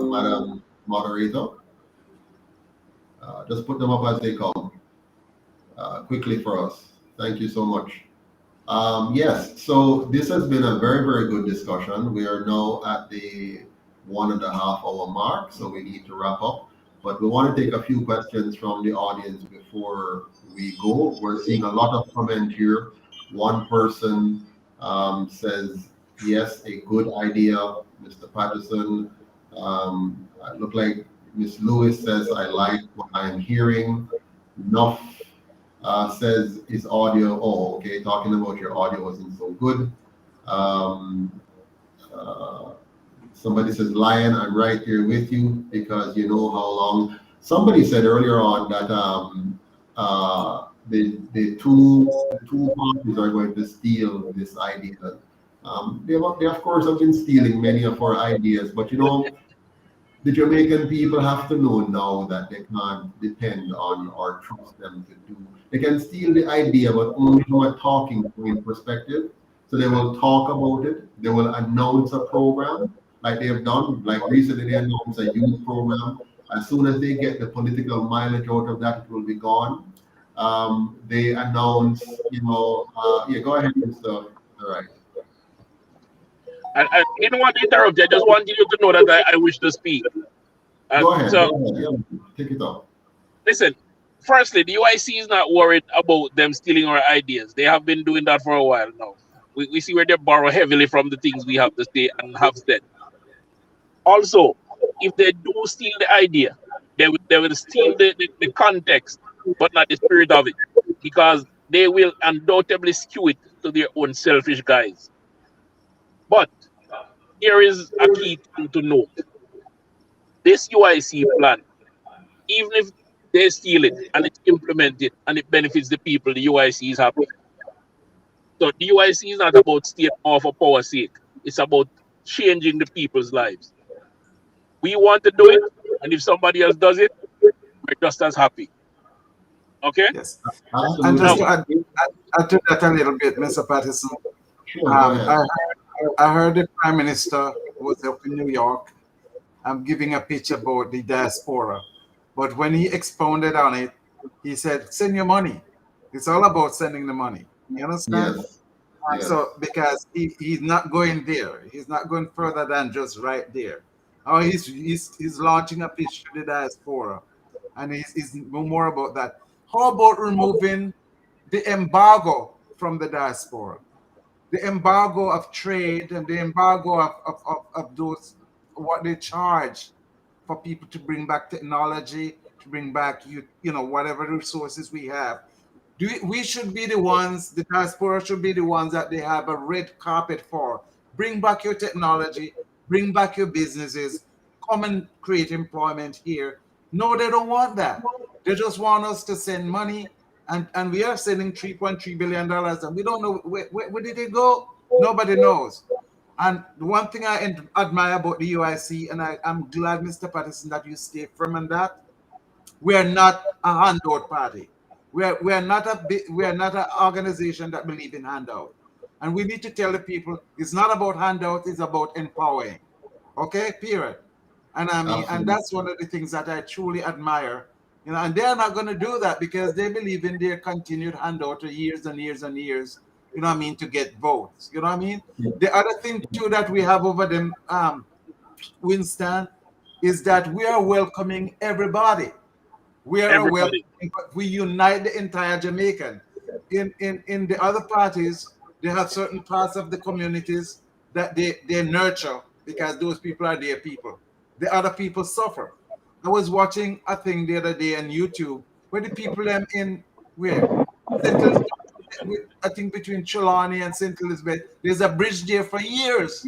Madam Moderator. Just put them up as they come quickly for us. Thank you so much. Yes, so this has been a very, very good discussion. We are now at the 1.5 hour mark, so we need to wrap up. But we want to take a few questions from the audience before we go. We're seeing a lot of comment here. One person says, yes, a good idea, Mr. Patterson. It looked like Ms. Lewis says, I like what I'm hearing. Enough says his audio, oh, okay, talking about your audio wasn't so good. Somebody says, Lion, I'm right here with you because you know how long. Somebody said earlier on that the two parties are going to steal this idea. They of course have been stealing many of our ideas, but you know, the Jamaican people have to know now that they can't depend on or trust them to do. They can steal the idea, but only from a talking point perspective. So they will talk about it. They will announce a program like they have done. Like recently, they announced a youth program. As soon as they get the political mileage out of that, it will be gone. They announce, you know, yeah, go ahead, Mr. All right. And you don't want to interrupt. I just wanted you to know that I wish to speak. Go ahead. So, go ahead. Yeah, take it off. Listen, firstly, the UIC is not worried about them stealing our ideas. They have been doing that for a while now. We see where they borrow heavily from the things we have to say and have said. Also, if they do steal the idea, they will steal the context, but not the spirit of it, because they will undoubtedly skew it to their own selfish guise. But here is a key thing to note. This UIC plan Even if they steal it and it's implemented and it benefits the people, the UIC is happy. So the UIC is not about staying power for power's sake. It's about changing the people's lives. We want to do it, and if somebody else does it, we're just as happy. Okay? Yes. And Absolutely. just Now, to add to that a little bit, Mr. Patterson, Sure, go ahead. I heard the Prime Minister was up in New York. I'm giving a pitch about the diaspora. But when he expounded on it, he said, send your money. It's all about sending the money. You understand? Yes. Yes. So because he's not going there, he's not going further than just right there. Oh, he's launching a pitch to the diaspora, and he's more about that. How about removing the embargo from the diaspora, the embargo of trade and the embargo of those what they charge for people to bring back technology, to bring back you know whatever resources we have. We should be the ones, the diaspora should be the ones that they have a red carpet for. Bring back your technology, bring back your businesses, come and create employment here. No, they don't want that. They just want us to send money, and we are sending $3.3 billion, and we don't know where did it go? Nobody knows. And the one thing I admire about the UIC, and I'm glad, Mr. Patterson, that you stay firm on that, we are not a handout party. We are not an organization that believe in handout. And we need to tell the people it's not about handout, it's about empowering. Okay, period. And I mean, and that's one of the things that I truly admire. You know, and they're not going to do that because they believe in their continued handout for years and years and years. You know what I mean, to get votes. You know what I mean? Yeah. The other thing too that we have over them, Winston, is that we are welcoming everybody. We are everybody. we unite the entire Jamaican. In the other parties, they have certain parts of the communities that they nurture because those people are their people. The other people suffer. I was watching a thing the other day on YouTube where the people in where St. Elizabeth, I think between Trelawney and St. Elizabeth, there's a bridge there for years.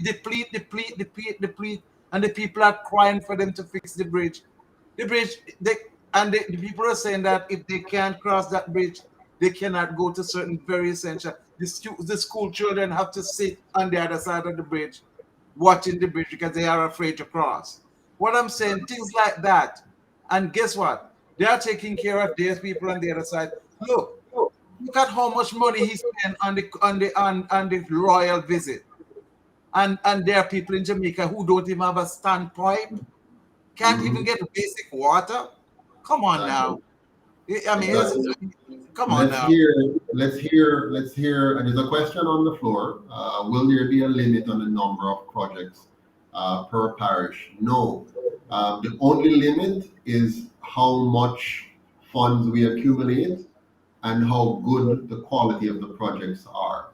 Deplete, and the people are crying for them to fix the bridge. The people are saying that if they can't cross that bridge, they cannot go to certain very essential. The school children have to sit on the other side of the bridge, watching the bridge because they are afraid to cross. What I'm saying, things like that. And guess what? They are taking care of these people on the other side. Look at how much money he spent on the royal visit. And there are people in Jamaica who don't even have a standpipe, can't even get basic water. Come on now. I mean, come on now. Let's hear. And there's a question on the floor. Will there be a limit on the number of projects per parish? No. The only limit is how much funds we accumulate and how good the quality of the projects are.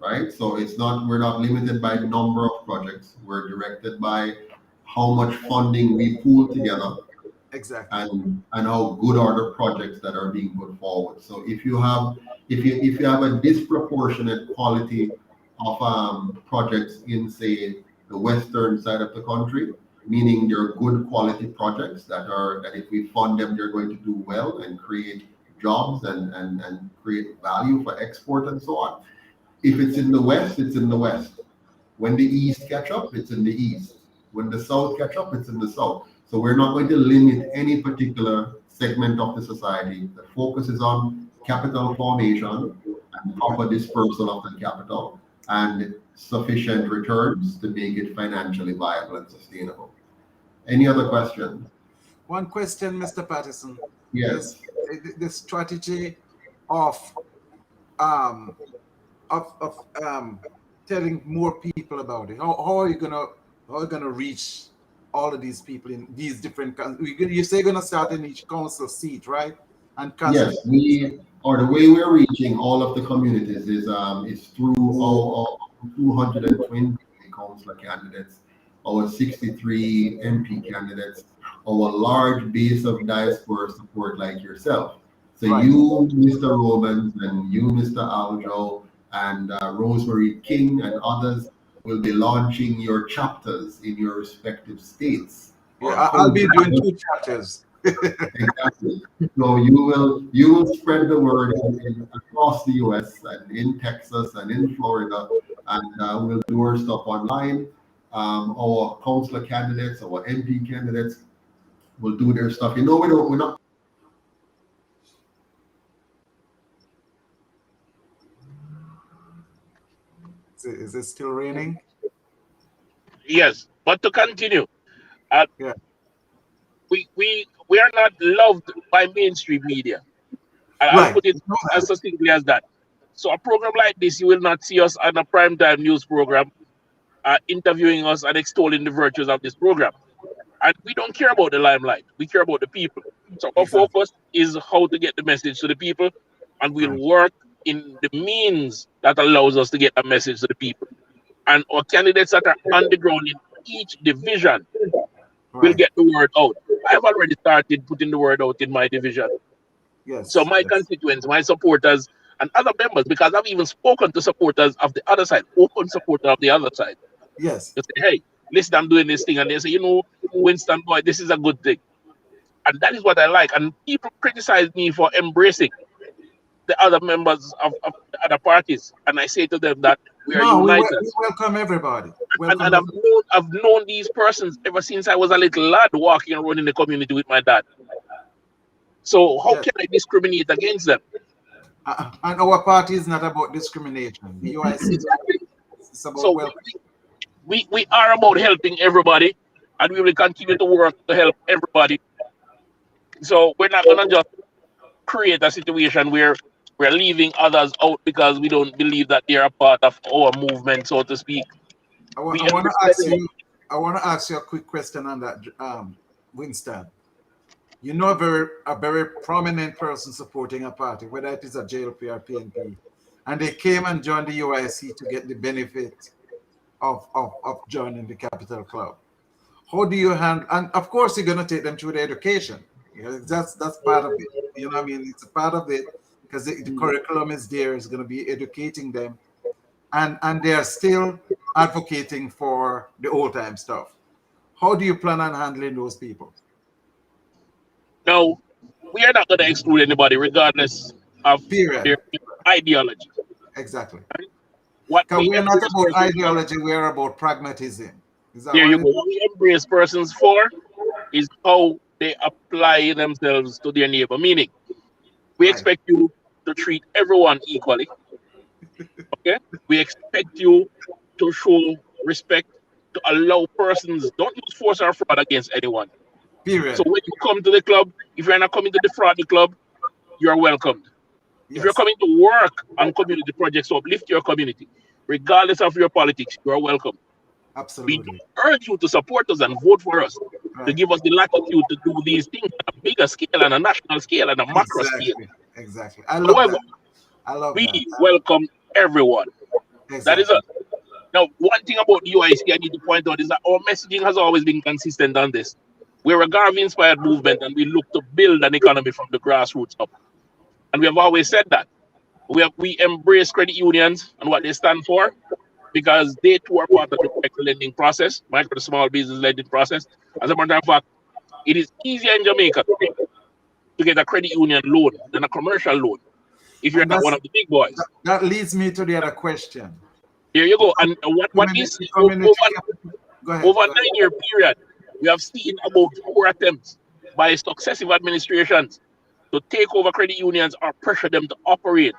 Right? So we're not limited by the number of projects. We're directed by how much funding we pool together. Exactly. And how good are the projects that are being put forward. So if you have a disproportionate quality of projects in, say, the western side of the country, meaning they're good quality projects that if we fund them, they're going to do well and create jobs and create value for export and so on. If it's in the west, it's in the west. When the east catch up, it's in the east. When the south catch up, it's in the south. So we're not going to limit any particular segment of the society. The focus is on capital formation and proper dispersal of the capital and sufficient returns to make it financially viable and sustainable. Any other questions? One question, Mr. Patterson. Yes. The strategy of telling more people about it. How are you gonna reach all of these people in these different countries? You say you're gonna start in each council seat, right? And yes, the way we're reaching all of the communities is through our 220 councillor candidates, our 63 MP candidates, our large base of diaspora support like yourself. So right. You, Mr. Romans, and you, Mr. Aljo, and Rosemary King and others will be launching your chapters in your respective states. Yeah, I'll be doing 2 chapters. Exactly. So you will spread the word across the U.S. and in Texas and in Florida, and we'll do our stuff online. Our councillor candidates, our MP candidates will do their stuff. You know, we're not. Is it still raining? Yes, but to continue, uh, Yeah. we are not loved by mainstream media. I'll Right. put it No, as succinctly as that. So a program like this, you will not see us on a primetime news program interviewing us and extolling the virtues of this program. And we don't care about the limelight. We care about the people. So our exactly. focus is how to get the message to the people, and we'll Right. work in the means that allows us to get a message to the people. And our candidates that are on the ground in each division will Right. get the word out. I've already started putting the word out in my division. So Yes. my Yes. constituents, my supporters, and other members, because I've even spoken to supporters of the other side, open supporter of the other side. Yes. They say, hey, listen, I'm doing this thing. And they say, you know, Winston, boy, this is a good thing. And that is what I like. And people criticize me for embracing the other members of the other parties. And I say to them that we are No, we uniters. welcome everybody. And, Welcome and everybody. I've known these persons ever since I was a little lad walking around in the community with my dad. So how Yes. can I discriminate against them? And our party is not about discrimination. The UIC Exactly. is about So welcome. we are about helping everybody, and we will continue to work to help everybody. So we're not gonna just create a situation where we're leaving others out because we don't believe that they're a part of our movement, so to speak. We I want to embrace ask everyone. you. I want to ask you a quick question on that, Winston. You know, a very prominent person supporting a party, whether it is a JLP or PNP, and they came and joined the UIC to get the benefit of joining the Capital Club. How do you handle? And of course, you're going to take them through the education. You know, that's part of it. You know what I mean? It's a part of it because the curriculum is there. It's going to be educating them, and they are still advocating for the old time stuff. How do you plan on handling those people? No, we are not gonna exclude anybody regardless of Period. their ideology. Exactly. What Because we we're not embrace about persons for, ideology, we're about pragmatism. Is that there what you it go. is? What we embrace persons for is how they apply themselves to their neighbor. Meaning, we Right. expect you to treat everyone equally. Okay? We expect you to show respect, to allow persons, don't use force or fraud against anyone. So Period. when you come to the club, if you're not coming to defraud the club, you are welcomed. If you're Yes. coming to work on community projects to uplift your community, regardless of your politics, you are welcome. We Absolutely. don't urge you to support us and vote for us, to Right. give us the latitude to do these things on a bigger scale and a national scale and a macro scale. Exactly. Exactly. I love However, that. I love we that. welcome everyone. That is Exactly. us. Now, one thing about the UIC I need to point out is that our messaging has always been consistent on this. We're a Garvey-inspired movement, and we look to build an economy from the grassroots up. And we have always said that. We embrace credit unions and what they stand for because they too are part of the micro lending process, micro small business lending process. As a matter of fact, it is easier in Jamaica today to get a credit union loan than a commercial loan if you're And not one of the big boys. that leads me to the other question. Here you The go. And what we the see community capital. Go ahead. over a Go ahead. 9-year period, we have seen about 4 attempts by successive administrations to take over credit unions or pressure them to operate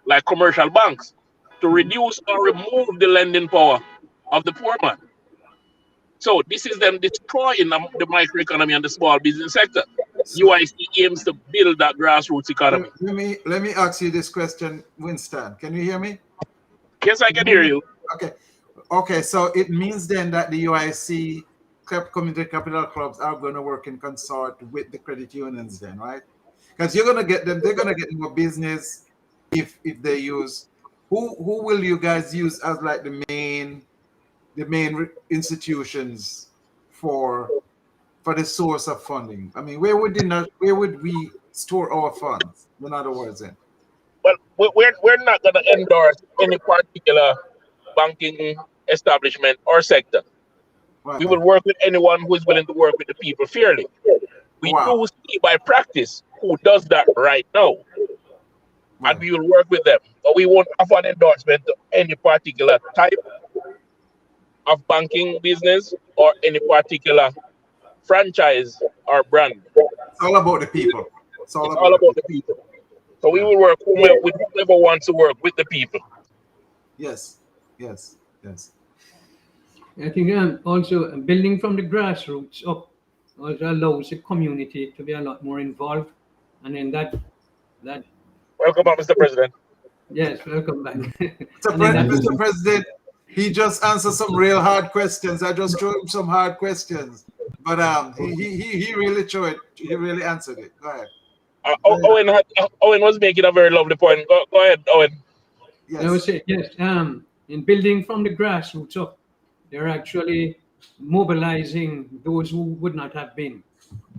like commercial banks to reduce or remove the lending power of the poor man. So this is them destroying the microeconomy and the small business sector. So UIC aims to build that grassroots economy. let me ask you this question, Winston. Can you hear me? Yes, I can hear you. Okay. Okay. So it means then that the UIC community capital clubs are going to work in consort with the credit unions, then, right? Because you're going to get them. They're going to get more business if they use. Who will you guys use as like the main institutions for the source of funding? I mean, where would we store our funds? In other words, then. Well, we're not going to endorse any particular banking establishment or sector. We Right. will work with anyone who is willing to work with the people fairly. We do see by practice who does that right now. And we will work with them. But we won't offer an endorsement to any particular type of banking business or any particular franchise or brand. It's all about the people. It's all about the people. So we will work with whoever wants to work with the people. Yes, yes, yes. I think also building from the grassroots up also allows the community to be a lot more involved, and then that. Welcome back, Mr. President. Yes, welcome back. Mr. President, he just answered some real hard questions. I just threw him some hard questions, but he really threw it. He really answered it. Go ahead. Owen was making a very lovely point. Go ahead, Owen. Yes. I would say yes. In building from the grassroots up, they're actually mobilizing those who would not have been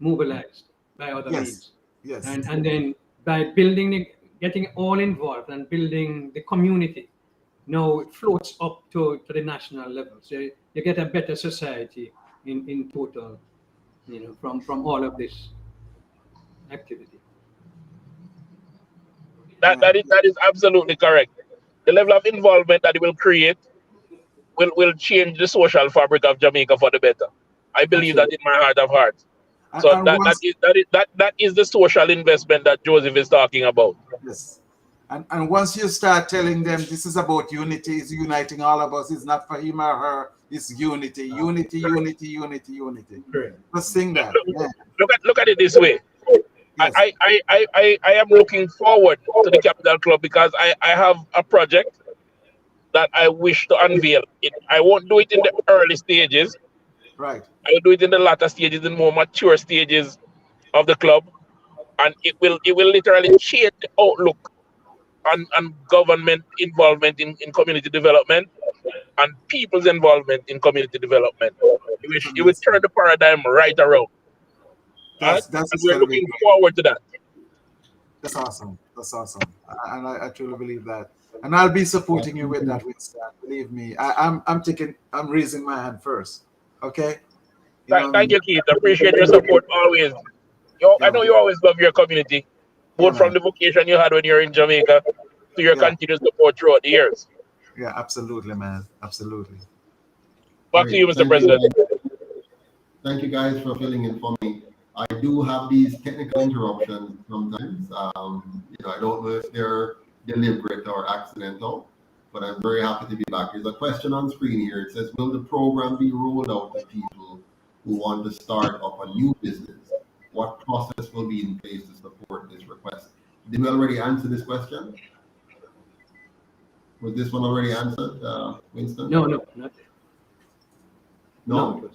mobilized by other means. Yes. And then by building, getting all involved and building the community, now it floats up to the national level. So you get a better society in total, from all of this activity. That is absolutely correct. The level of involvement that it will create will change the social fabric of Jamaica for the better. I believe that in my heart of hearts. So that is the social investment that Joseph is talking about. Yes. And once you start telling them this is about unity, it's uniting all of us, it's not for him or her, it's unity, unity, unity, unity, unity. Let's sing that. Look at it this way. Yes. I am looking forward to the Capital Club because I have a project that I wish to unveil. I won't do it in the early stages. Right. I will do it in the latter stages, in more mature stages of the club, and it will literally change the outlook on government involvement in community development and people's involvement in community development. It will turn the paradigm right around. We're looking forward to that. That's awesome. That's awesome. And I truly believe that. And I'll be supporting you with that, Winston. Believe me. I'm raising my hand first. Okay? Thank you, Keith. I appreciate your support always. I know you always love your community, both from the vocation you had when you were in Jamaica to your continued support throughout the years. Yeah, absolutely, man. Absolutely. Back to you, Mr. President. Thank you guys for filling in for me. I do have these technical interruptions sometimes. I don't know if they're deliberate or accidental, but I'm very happy to be back. There's a question on screen here. It says, will the program be rolled out to people who want to start up a new business? What process will be in place to support this request? Did we already answer this question? Was this one already answered, Winston? No, not yet. No?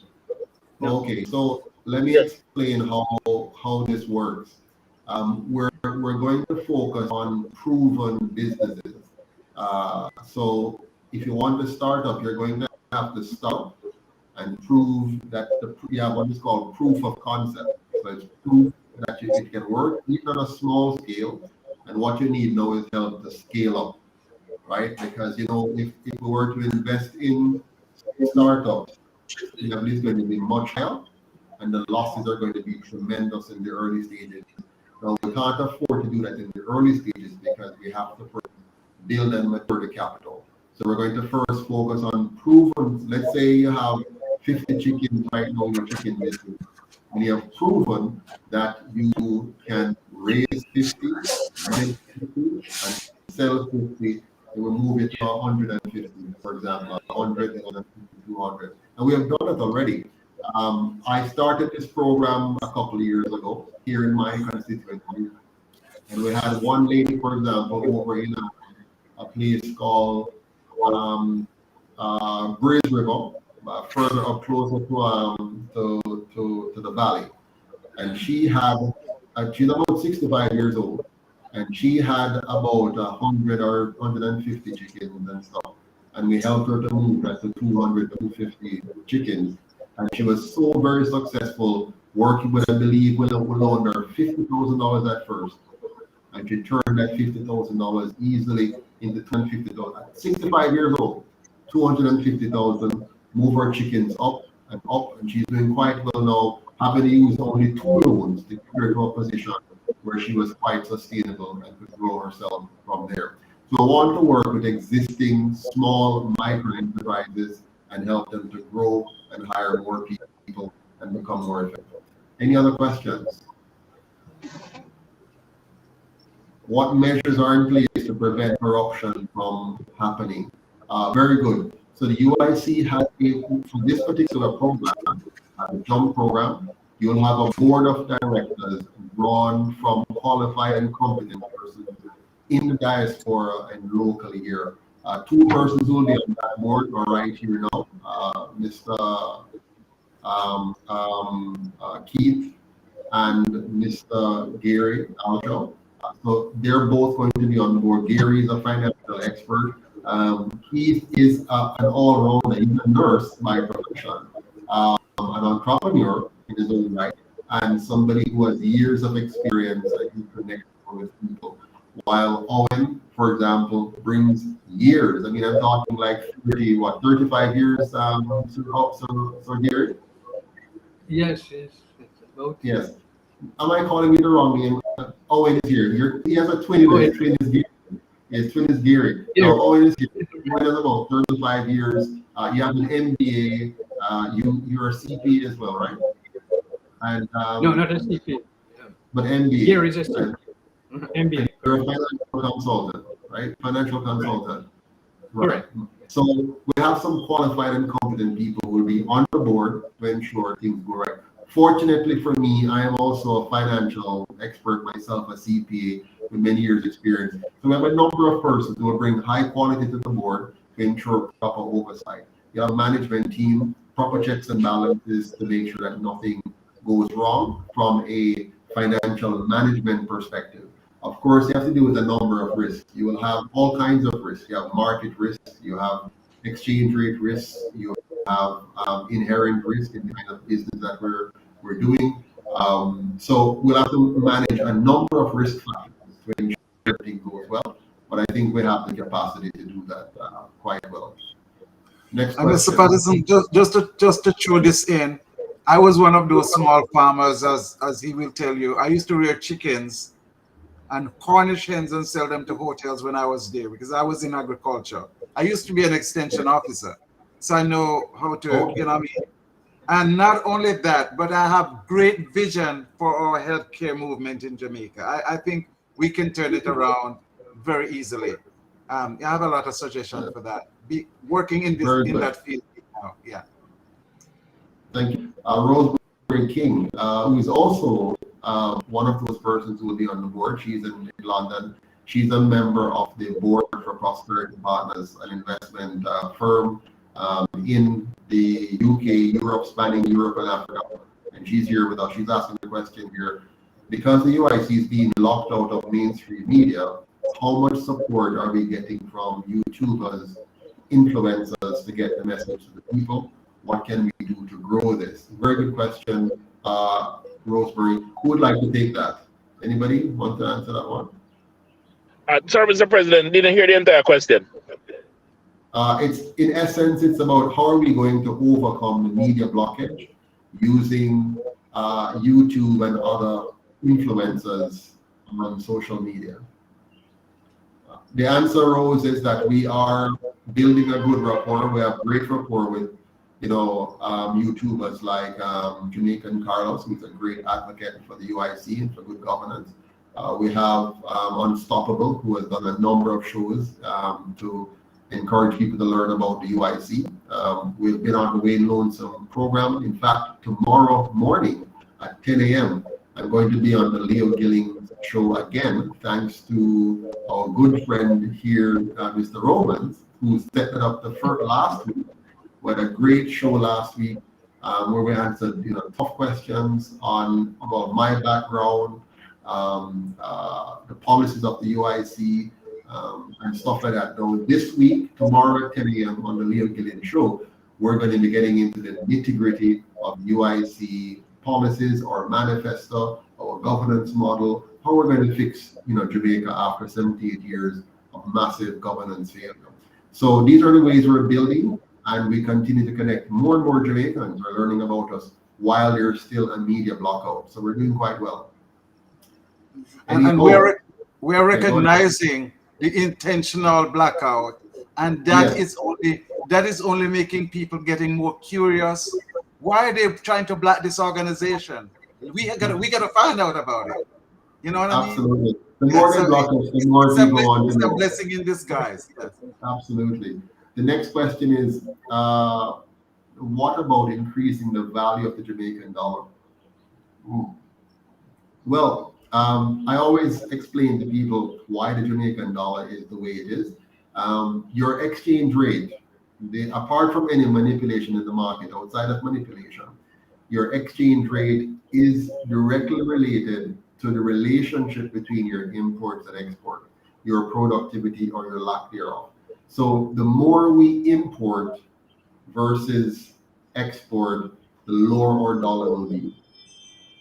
Okay, so let me explain how this works. We're going to focus on proven businesses. So if you want to start up, you're going to have to start and prove that you have what is called proof of concept. So it's proof that it can work even on a small scale. And what you need now is help to scale up, right? Because if we were to invest in startups, the level is going to be much higher, and the losses are going to be tremendous in the early stages. Now, we can't afford to do that in the early stages because we have to build and mature the capital. So we're going to first focus on proven. Let's say you have 50 chickens right now in your chicken business, and you have proven that you can raise 50, make 50, and sell 50, and we'll move it to 150, for example, 100, 150, 200. And we have done it already. I started this program a couple of years ago here in my constituency, and we had one lady, for example, over in a place called Bridge River, further up closer to the valley, and she's about 65 years old, and she had about 100 or 150 chickens and stuff, and we helped her to move that to 200, 250 chickens. And she was so very successful working with, I believe, with under $50,000 at first. And she turned that $50,000 easily into $250,000. At 65 years old, $250,000, move her chickens up, and she's doing quite well now. having to use only 2 loans to get her to a position where she was quite sustainable and could grow herself from there. So I want to work with existing small micro enterprises and help them to grow and hire more people and become more effective. Any other questions? What measures are in place to prevent corruption from happening? Very good. So the UIC has for this particular program, the JUMP program, you'll have a board of directors drawn from qualified and competent persons in the diaspora and locally here. 2 persons will be on that board are right here now, Mr. Keith and Mr. Gary Aljo. So they're both going to be on the board. Gary is a financial expert. Keith is an all-rounder. He's a nurse by profession, an entrepreneur in his own right, and somebody who has years of experience and he connects with people. While Owen, for example, brings years. I mean, I'm talking like 35 years, so Gary? Yes, it's about. Yes. Am I calling you the wrong name? Owen is here. He has a twin. His twin is Gary. His twin is Gary. Now, Owen is here. He has about 35 years. You have an MBA. You're a CPA as well, right? And no, not a CPA. But MBA. Gary is a CPA. MBA. You're a financial consultant, right? Financial consultant. Right. Correct. So we have some qualified and competent people who will be on the board to ensure things go right. Fortunately for me, I am also a financial expert myself, a CPA with many years experience. So we have a number of persons who will bring high quality to the board to ensure proper oversight. You have a management team, proper checks and balances to make sure that nothing goes wrong from a financial management perspective. Of course, you have to deal with a number of risks. You will have all kinds of risks. You have market risks, you have exchange rate risks, you have inherent risk in the kind of business that we're doing. So we'll have to manage a number of risk factors to ensure everything goes well. But I think we have the capacity to do that quite well. Next question. Mr. Patterson, just to throw this in, I was one of those small farmers, as he will tell you. I used to rear chickens and Cornish hens and sell them to hotels when I was there because I was in agriculture. I used to be an extension officer, so I know how to, you know what I mean? And not only that, but I have great vision for our healthcare movement in Jamaica. I think we can turn it around very easily. I have a lot of suggestions for that. Be working in that field now. Yeah. Thank you. Rosemary King, who is also one of those persons who will be on the board. She's in London. She's a member of the board for Prosperity Partners, an investment firm in the UK, Europe, spanning Europe and Africa. And she's here with us. She's asking the question here. Because the UIC is being locked out of mainstream media, how much support are we getting from YouTubers, influencers to get the message to the people? What can we do to grow this? Very good question, Rosemary. Who would like to take that? Anybody want to answer that one? Sorry, Mr. President, didn't hear the entire question. It's in essence, it's about how are we going to overcome the media blockage using YouTube and other influencers on social media. The answer, Rose, is that we are building a good rapport. We have great rapport with, YouTubers like Jamaican Carlos, who's a great advocate for the UIC and for good governance. We have Unstoppable, who has done a number of shows to encourage people to learn about the UIC. We've been on the Wayne Lonesome program. In fact, tomorrow morning at 10 a.m., I'm going to be on the Leo Gillings show again, thanks to our good friend here, Mr. Romans, who set it up the last week. We had a great show last week where we answered tough questions about my background, the policies of the UIC, and stuff like that. Now, this week, tomorrow at 10 a.m. on the Leo Gillian show, we're going to be getting into the nitty-gritty of UIC policies, our manifesto, our governance model, how we're going to fix Jamaica after 78 years of massive governance failure. So these are the ways we're building, and we continue to connect. More and more Jamaicans are learning about us while there's still a media blockout. So we're doing quite well. And we're recognizing the intentional blackout, and that is only making people getting more curious. Why are they trying to black this organization? We gotta find out about it. You know what I mean? Absolutely. The more they block us, the more people want to know. It's a blessing in disguise. Yes. Absolutely. The next question is, what about increasing the value of the Jamaican dollar? Well, I always explain to people why the Jamaican dollar is the way it is. Your exchange rate, apart from any manipulation in the market, outside of manipulation, your exchange rate is directly related to the relationship between your imports and export, your productivity or your lack thereof. So the more we import versus export, the lower our dollar will be.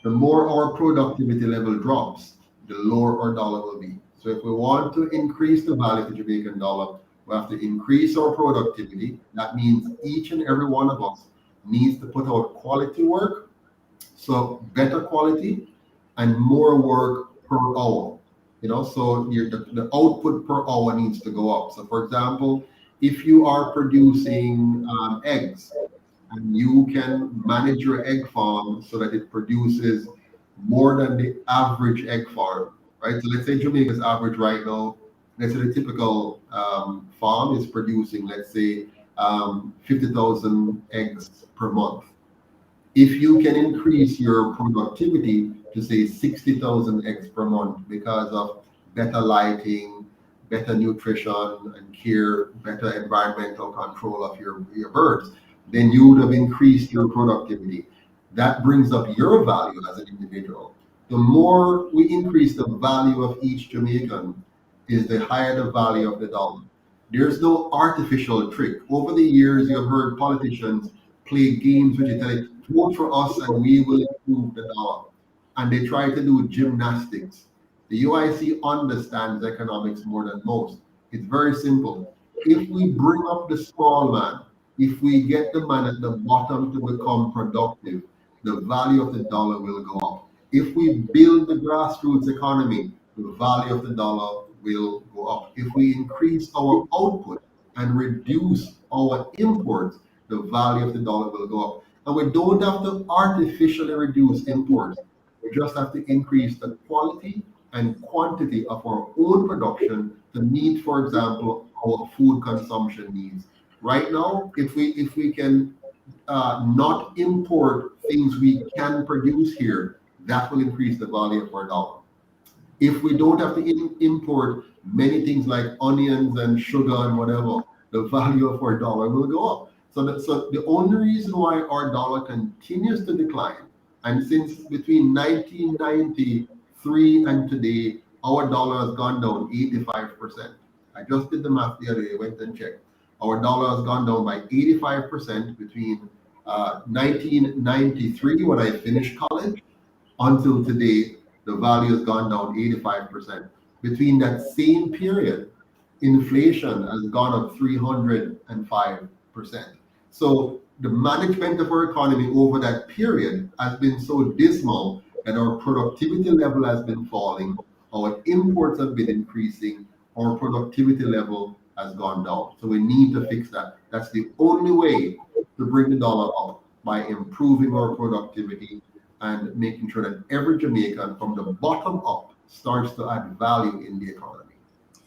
The more our productivity level drops, the lower our dollar will be. So if we want to increase the value of the Jamaican dollar, we have to increase our productivity. That means each and every one of us needs to put out quality work, so better quality and more work per hour. So the output per hour needs to go up. So for example, if you are producing eggs, and you can manage your egg farm so that it produces more than the average egg farm, right? So let's say Jamaica's average right now, let's say the typical farm is producing, let's say, 50,000 eggs per month. If you can increase your productivity to say 60,000 eggs per month because of better lighting, better nutrition and care, better environmental control of your birds, then you would have increased your productivity. That brings up your value as an individual. The more we increase the value of each Jamaican, is the higher the value of the dollar. There's no artificial trick. Over the years, you've heard politicians play games with you, tell you, vote for us and we will improve the dollar. And they try to do gymnastics. The UIC understands economics more than most. It's very simple. If we bring up the small man, if we get the man at the bottom to become productive, the value of the dollar will go up. If we build the grassroots economy, the value of the dollar will go up. If we increase our output and reduce our imports, the value of the dollar will go up. And we don't have to artificially reduce imports. We just have to increase the quality and quantity of our own production to meet, for example, our food consumption needs. Right now, if we can not import things we can produce here, that will increase the value of our dollar. If we don't have to import many things like onions and sugar and whatever, the value of our dollar will go up. So the only reason why our dollar continues to decline, and since between 1993 and today, our dollar has gone down 85%. I just did the math the other day, went and checked. Our dollar has gone down by 85% between 1993, when I finished college, until today. The value has gone down 85%. Between that same period, inflation has gone up 305%. So the management of our economy over that period has been so dismal that our productivity level has been falling, our imports have been increasing, our productivity level has gone down. So we need to fix that. That's the only way to bring the dollar up, by improving our productivity and making sure that every Jamaican from the bottom up starts to add value in the economy.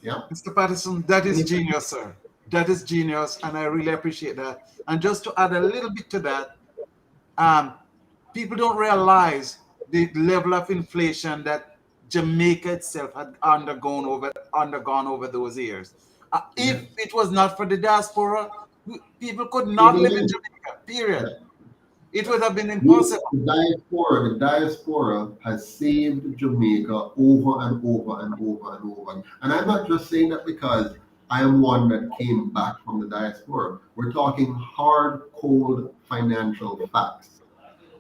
Yeah. Mr. Patterson, that is genius, sir. That is genius, and I really appreciate that. And just to add a little bit to that, people don't realize the level of inflation that Jamaica itself had undergone over those years. If it was not for the diaspora, people could not live in Jamaica, period. Yeah. It would have been impossible. The diaspora has saved Jamaica over and over and over and over. And I'm not just saying that because I am one that came back from the diaspora. We're talking hard, cold financial facts.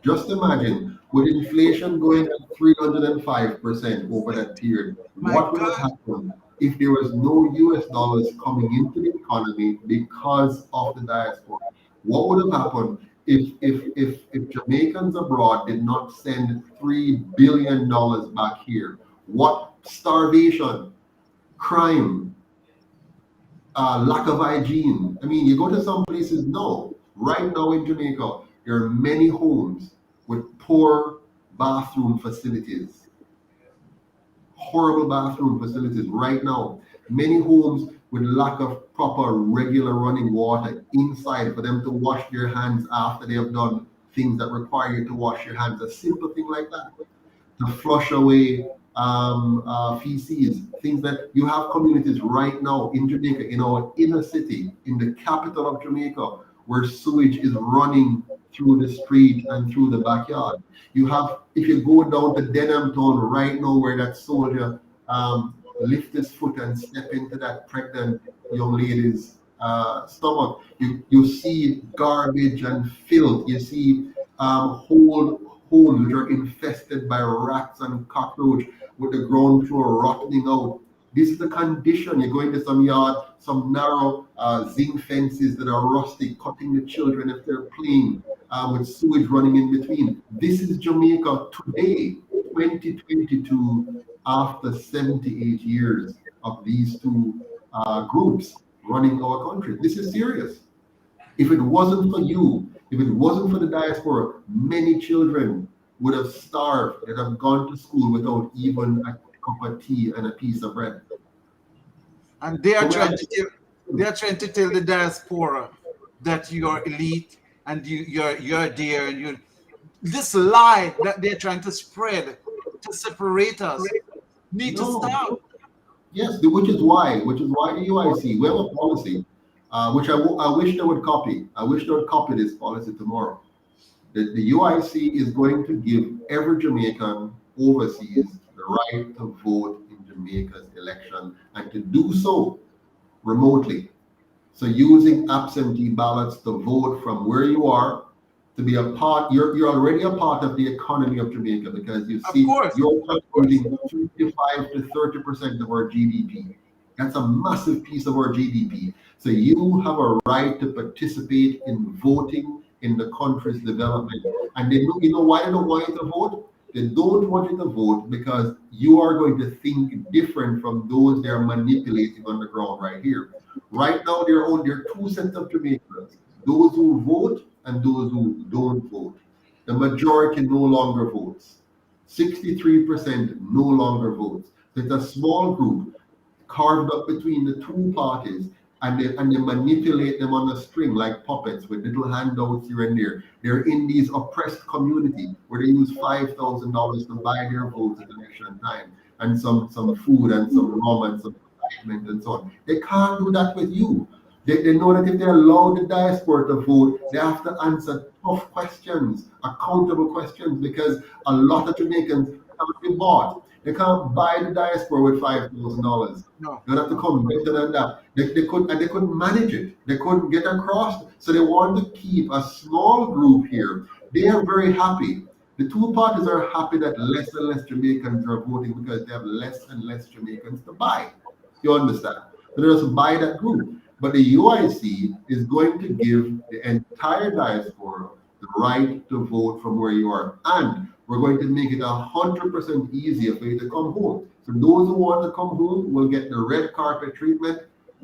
Just imagine, with inflation going at 305% over that period, what would have happened if there was no US dollars coming into the economy because of the diaspora? What would have happened if Jamaicans abroad did not send $3 billion back here, what starvation, crime, lack of hygiene. I mean, you go to some places now, right now in Jamaica, there are many homes with poor bathroom facilities, horrible bathroom facilities right now. Many homes with lack of proper regular running water inside for them to wash their hands after they have done things that require you to wash your hands. A simple thing like that to flush away feces, things that you have communities right now in Jamaica, in our inner city, in the capital of Jamaica, where sewage is running through the street and through the backyard. You have, if you go down to Denham Town right now, where that soldier lift his foot and step into that pregnant young lady's stomach, you see garbage and filth. You see whole homes which are infested by rats and cockroach with the ground floor rotting out. This is the condition. You go into some yard, some narrow zinc fences that are rusty, cutting the children if they're playing with sewage running in between. This is Jamaica today, 2022, after 78 years of these two groups running our country. This is serious. If it wasn't for you, if it wasn't for the diaspora, many children would have starved and have gone to school without even a cup of tea and a piece of bread. And they are trying to tell the diaspora that you are elite and you're there, and you, this lie that they're trying to spread to separate us need to stop. Yes, which is why the UIC, we have a policy which I wish they would copy. I wish they would copy this policy tomorrow. The UIC is going to give every Jamaican overseas the right to vote in Jamaica's election, and to do so remotely. So using absentee ballots to vote from where you are, to be a part, you're already a part of the economy of Jamaica, because you see you're contributing 25 to 30% of our GDP. That's a massive piece of our GDP. So you have a right to participate in voting in the country's development. And they know, you know why they don't want you to vote? They don't want you to vote because you are going to think different from those they're manipulating on the ground right here. Right now, there are two sets of Jamaicans, those who vote and those who don't vote. The majority no longer votes. 63% no longer votes. So it's a small group carved up between the two parties, and they manipulate them on a string like puppets with little handouts here and there. They're in these oppressed community where they use $5,000 to buy their votes at election time, and some food and some rum and some excitement and so on. They can't do that with you. They know that if they allow the diaspora to vote, they have to answer tough questions, accountable questions, because a lot of Jamaicans can't be bought. They can't buy the diaspora with $5,000. No. They have to come better than that. They couldn't manage it. They couldn't get across. So they want to keep a small group here. They are very happy. The two parties are happy that less and less Jamaicans are voting because they have less and less Jamaicans to buy. You understand? So they just buy that group. But the UIC is going to give the entire diaspora the right to vote from where you are. And we're going to make it 100% easier for you to come home. So those who want to come home will get the red carpet treatment,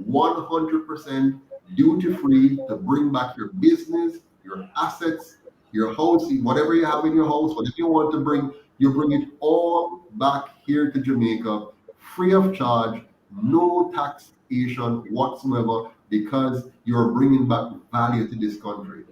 100% duty-free, to bring back your business, your assets, your house, whatever you have in your house, whatever you want to bring, you bring it all back here to Jamaica, free of charge, no taxation whatsoever, because you're bringing back value to this country.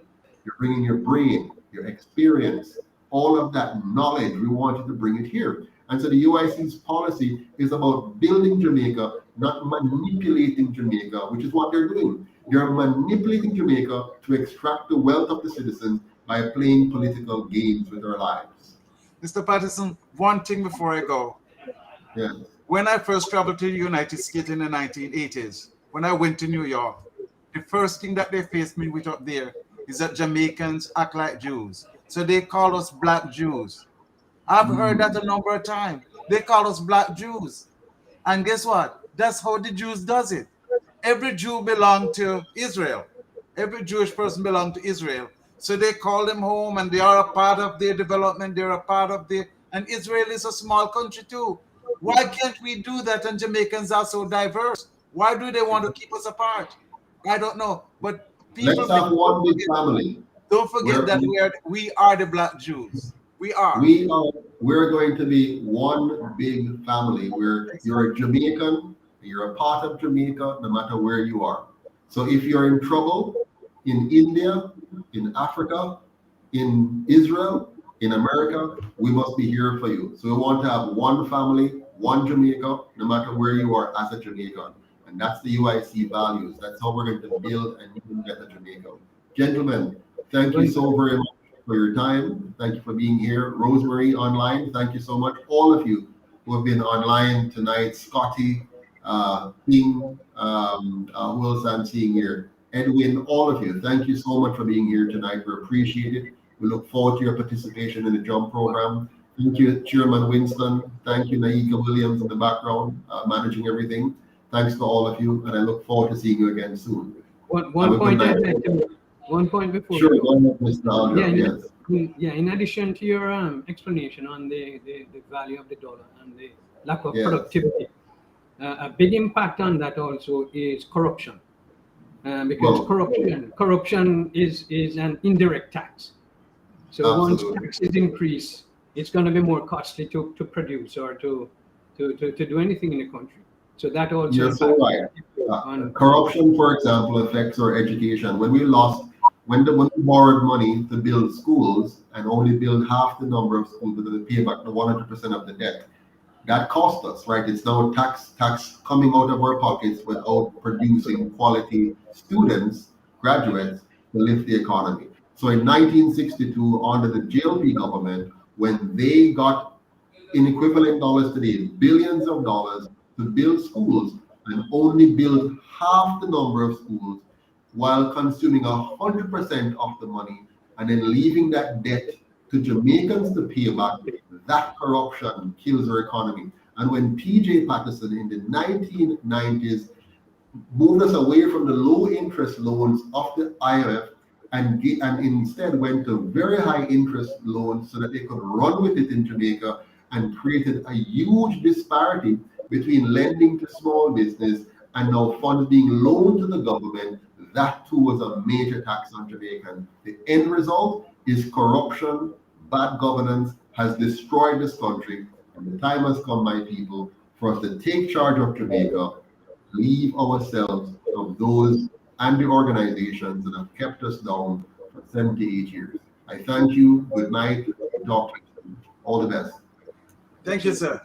You're bringing your brain, your experience, all of that knowledge. We want you to bring it here. And so the UIC's policy is about building Jamaica, not manipulating Jamaica, which is what they're doing. They're manipulating Jamaica to extract the wealth of the citizens by playing political games with their lives. Mr. Patterson, one thing before I go. Yeah. When I first traveled to the United States in the 1980s, when I went to New York, the first thing that they faced me with up there is that Jamaicans act like Jews. So they call us Black Jews. I've heard that a number of times. They call us Black Jews. And guess what? That's how the Jews does it. Every Jew belonged to Israel. Every Jewish person belonged to Israel. So they call them home, and they are a part of their development. They're a part of their, and Israel is a small country too. Why can't we do that? And Jamaicans are so diverse. Why do they want to keep us apart? I don't know. But people, Let's have one big family. don't forget that we are the Black Jews. We are. We're going to be one big family where you're a Jamaican, you're a part of Jamaica, no matter where you are. So if you're in trouble in India, in Africa, in Israel, in America, we must be here for you. So we want to have one family, one Jamaica, no matter where you are as a Jamaican. And that's the UIC values. That's how we're going to build and even get a Jamaica. Gentlemen, thank you so very much for your time. Thank you for being here. Rosemary online, thank you so much. All of you who have been online tonight, Scotty, King, who else I'm seeing here? Edwin, all of you, thank you so much for being here tonight. We appreciate it. We look forward to your participation in the JUMP program. Thank you, Chairman Winston. Thank you, Naika Williams in the background, managing everything. Thanks to all of you, and I look forward to seeing you again soon. One point before. Sure, go ahead, Mr. Aldra, yes. In addition to your explanation on the value of the dollar and the lack of productivity, a big impact on that also is corruption. Because corruption is an indirect tax. So once taxes increase, it's going to be more costly to produce or to do anything in the country. So that also you're so right. Corruption, for example, affects our education. When we borrowed money to build schools and only build half the number of schools to pay back the 100% of the debt, that cost us, right? It's now tax coming out of our pockets without producing quality students, graduates, to lift the economy. So in 1962, under the JLP government, when they got, in equivalent dollars today, billions of dollars to build schools and only build half the number of schools while consuming 100% of the money and then leaving that debt to Jamaicans to pay back, that corruption kills our economy. And when PJ Patterson in the 1990s moved us away from the low interest loans of the IMF and instead went to very high interest loans so that they could run with it in Jamaica, and created a huge disparity between lending to small business and now funds being loaned to the government, that too was a major tax on Jamaicans. The end result is corruption, bad governance has destroyed this country, and the time has come, my people, for us to take charge of Jamaica, leave ourselves of those and the organizations that have kept us down for 78 years. I thank you. Good night. Talk to you. All the best. Thank you, sir.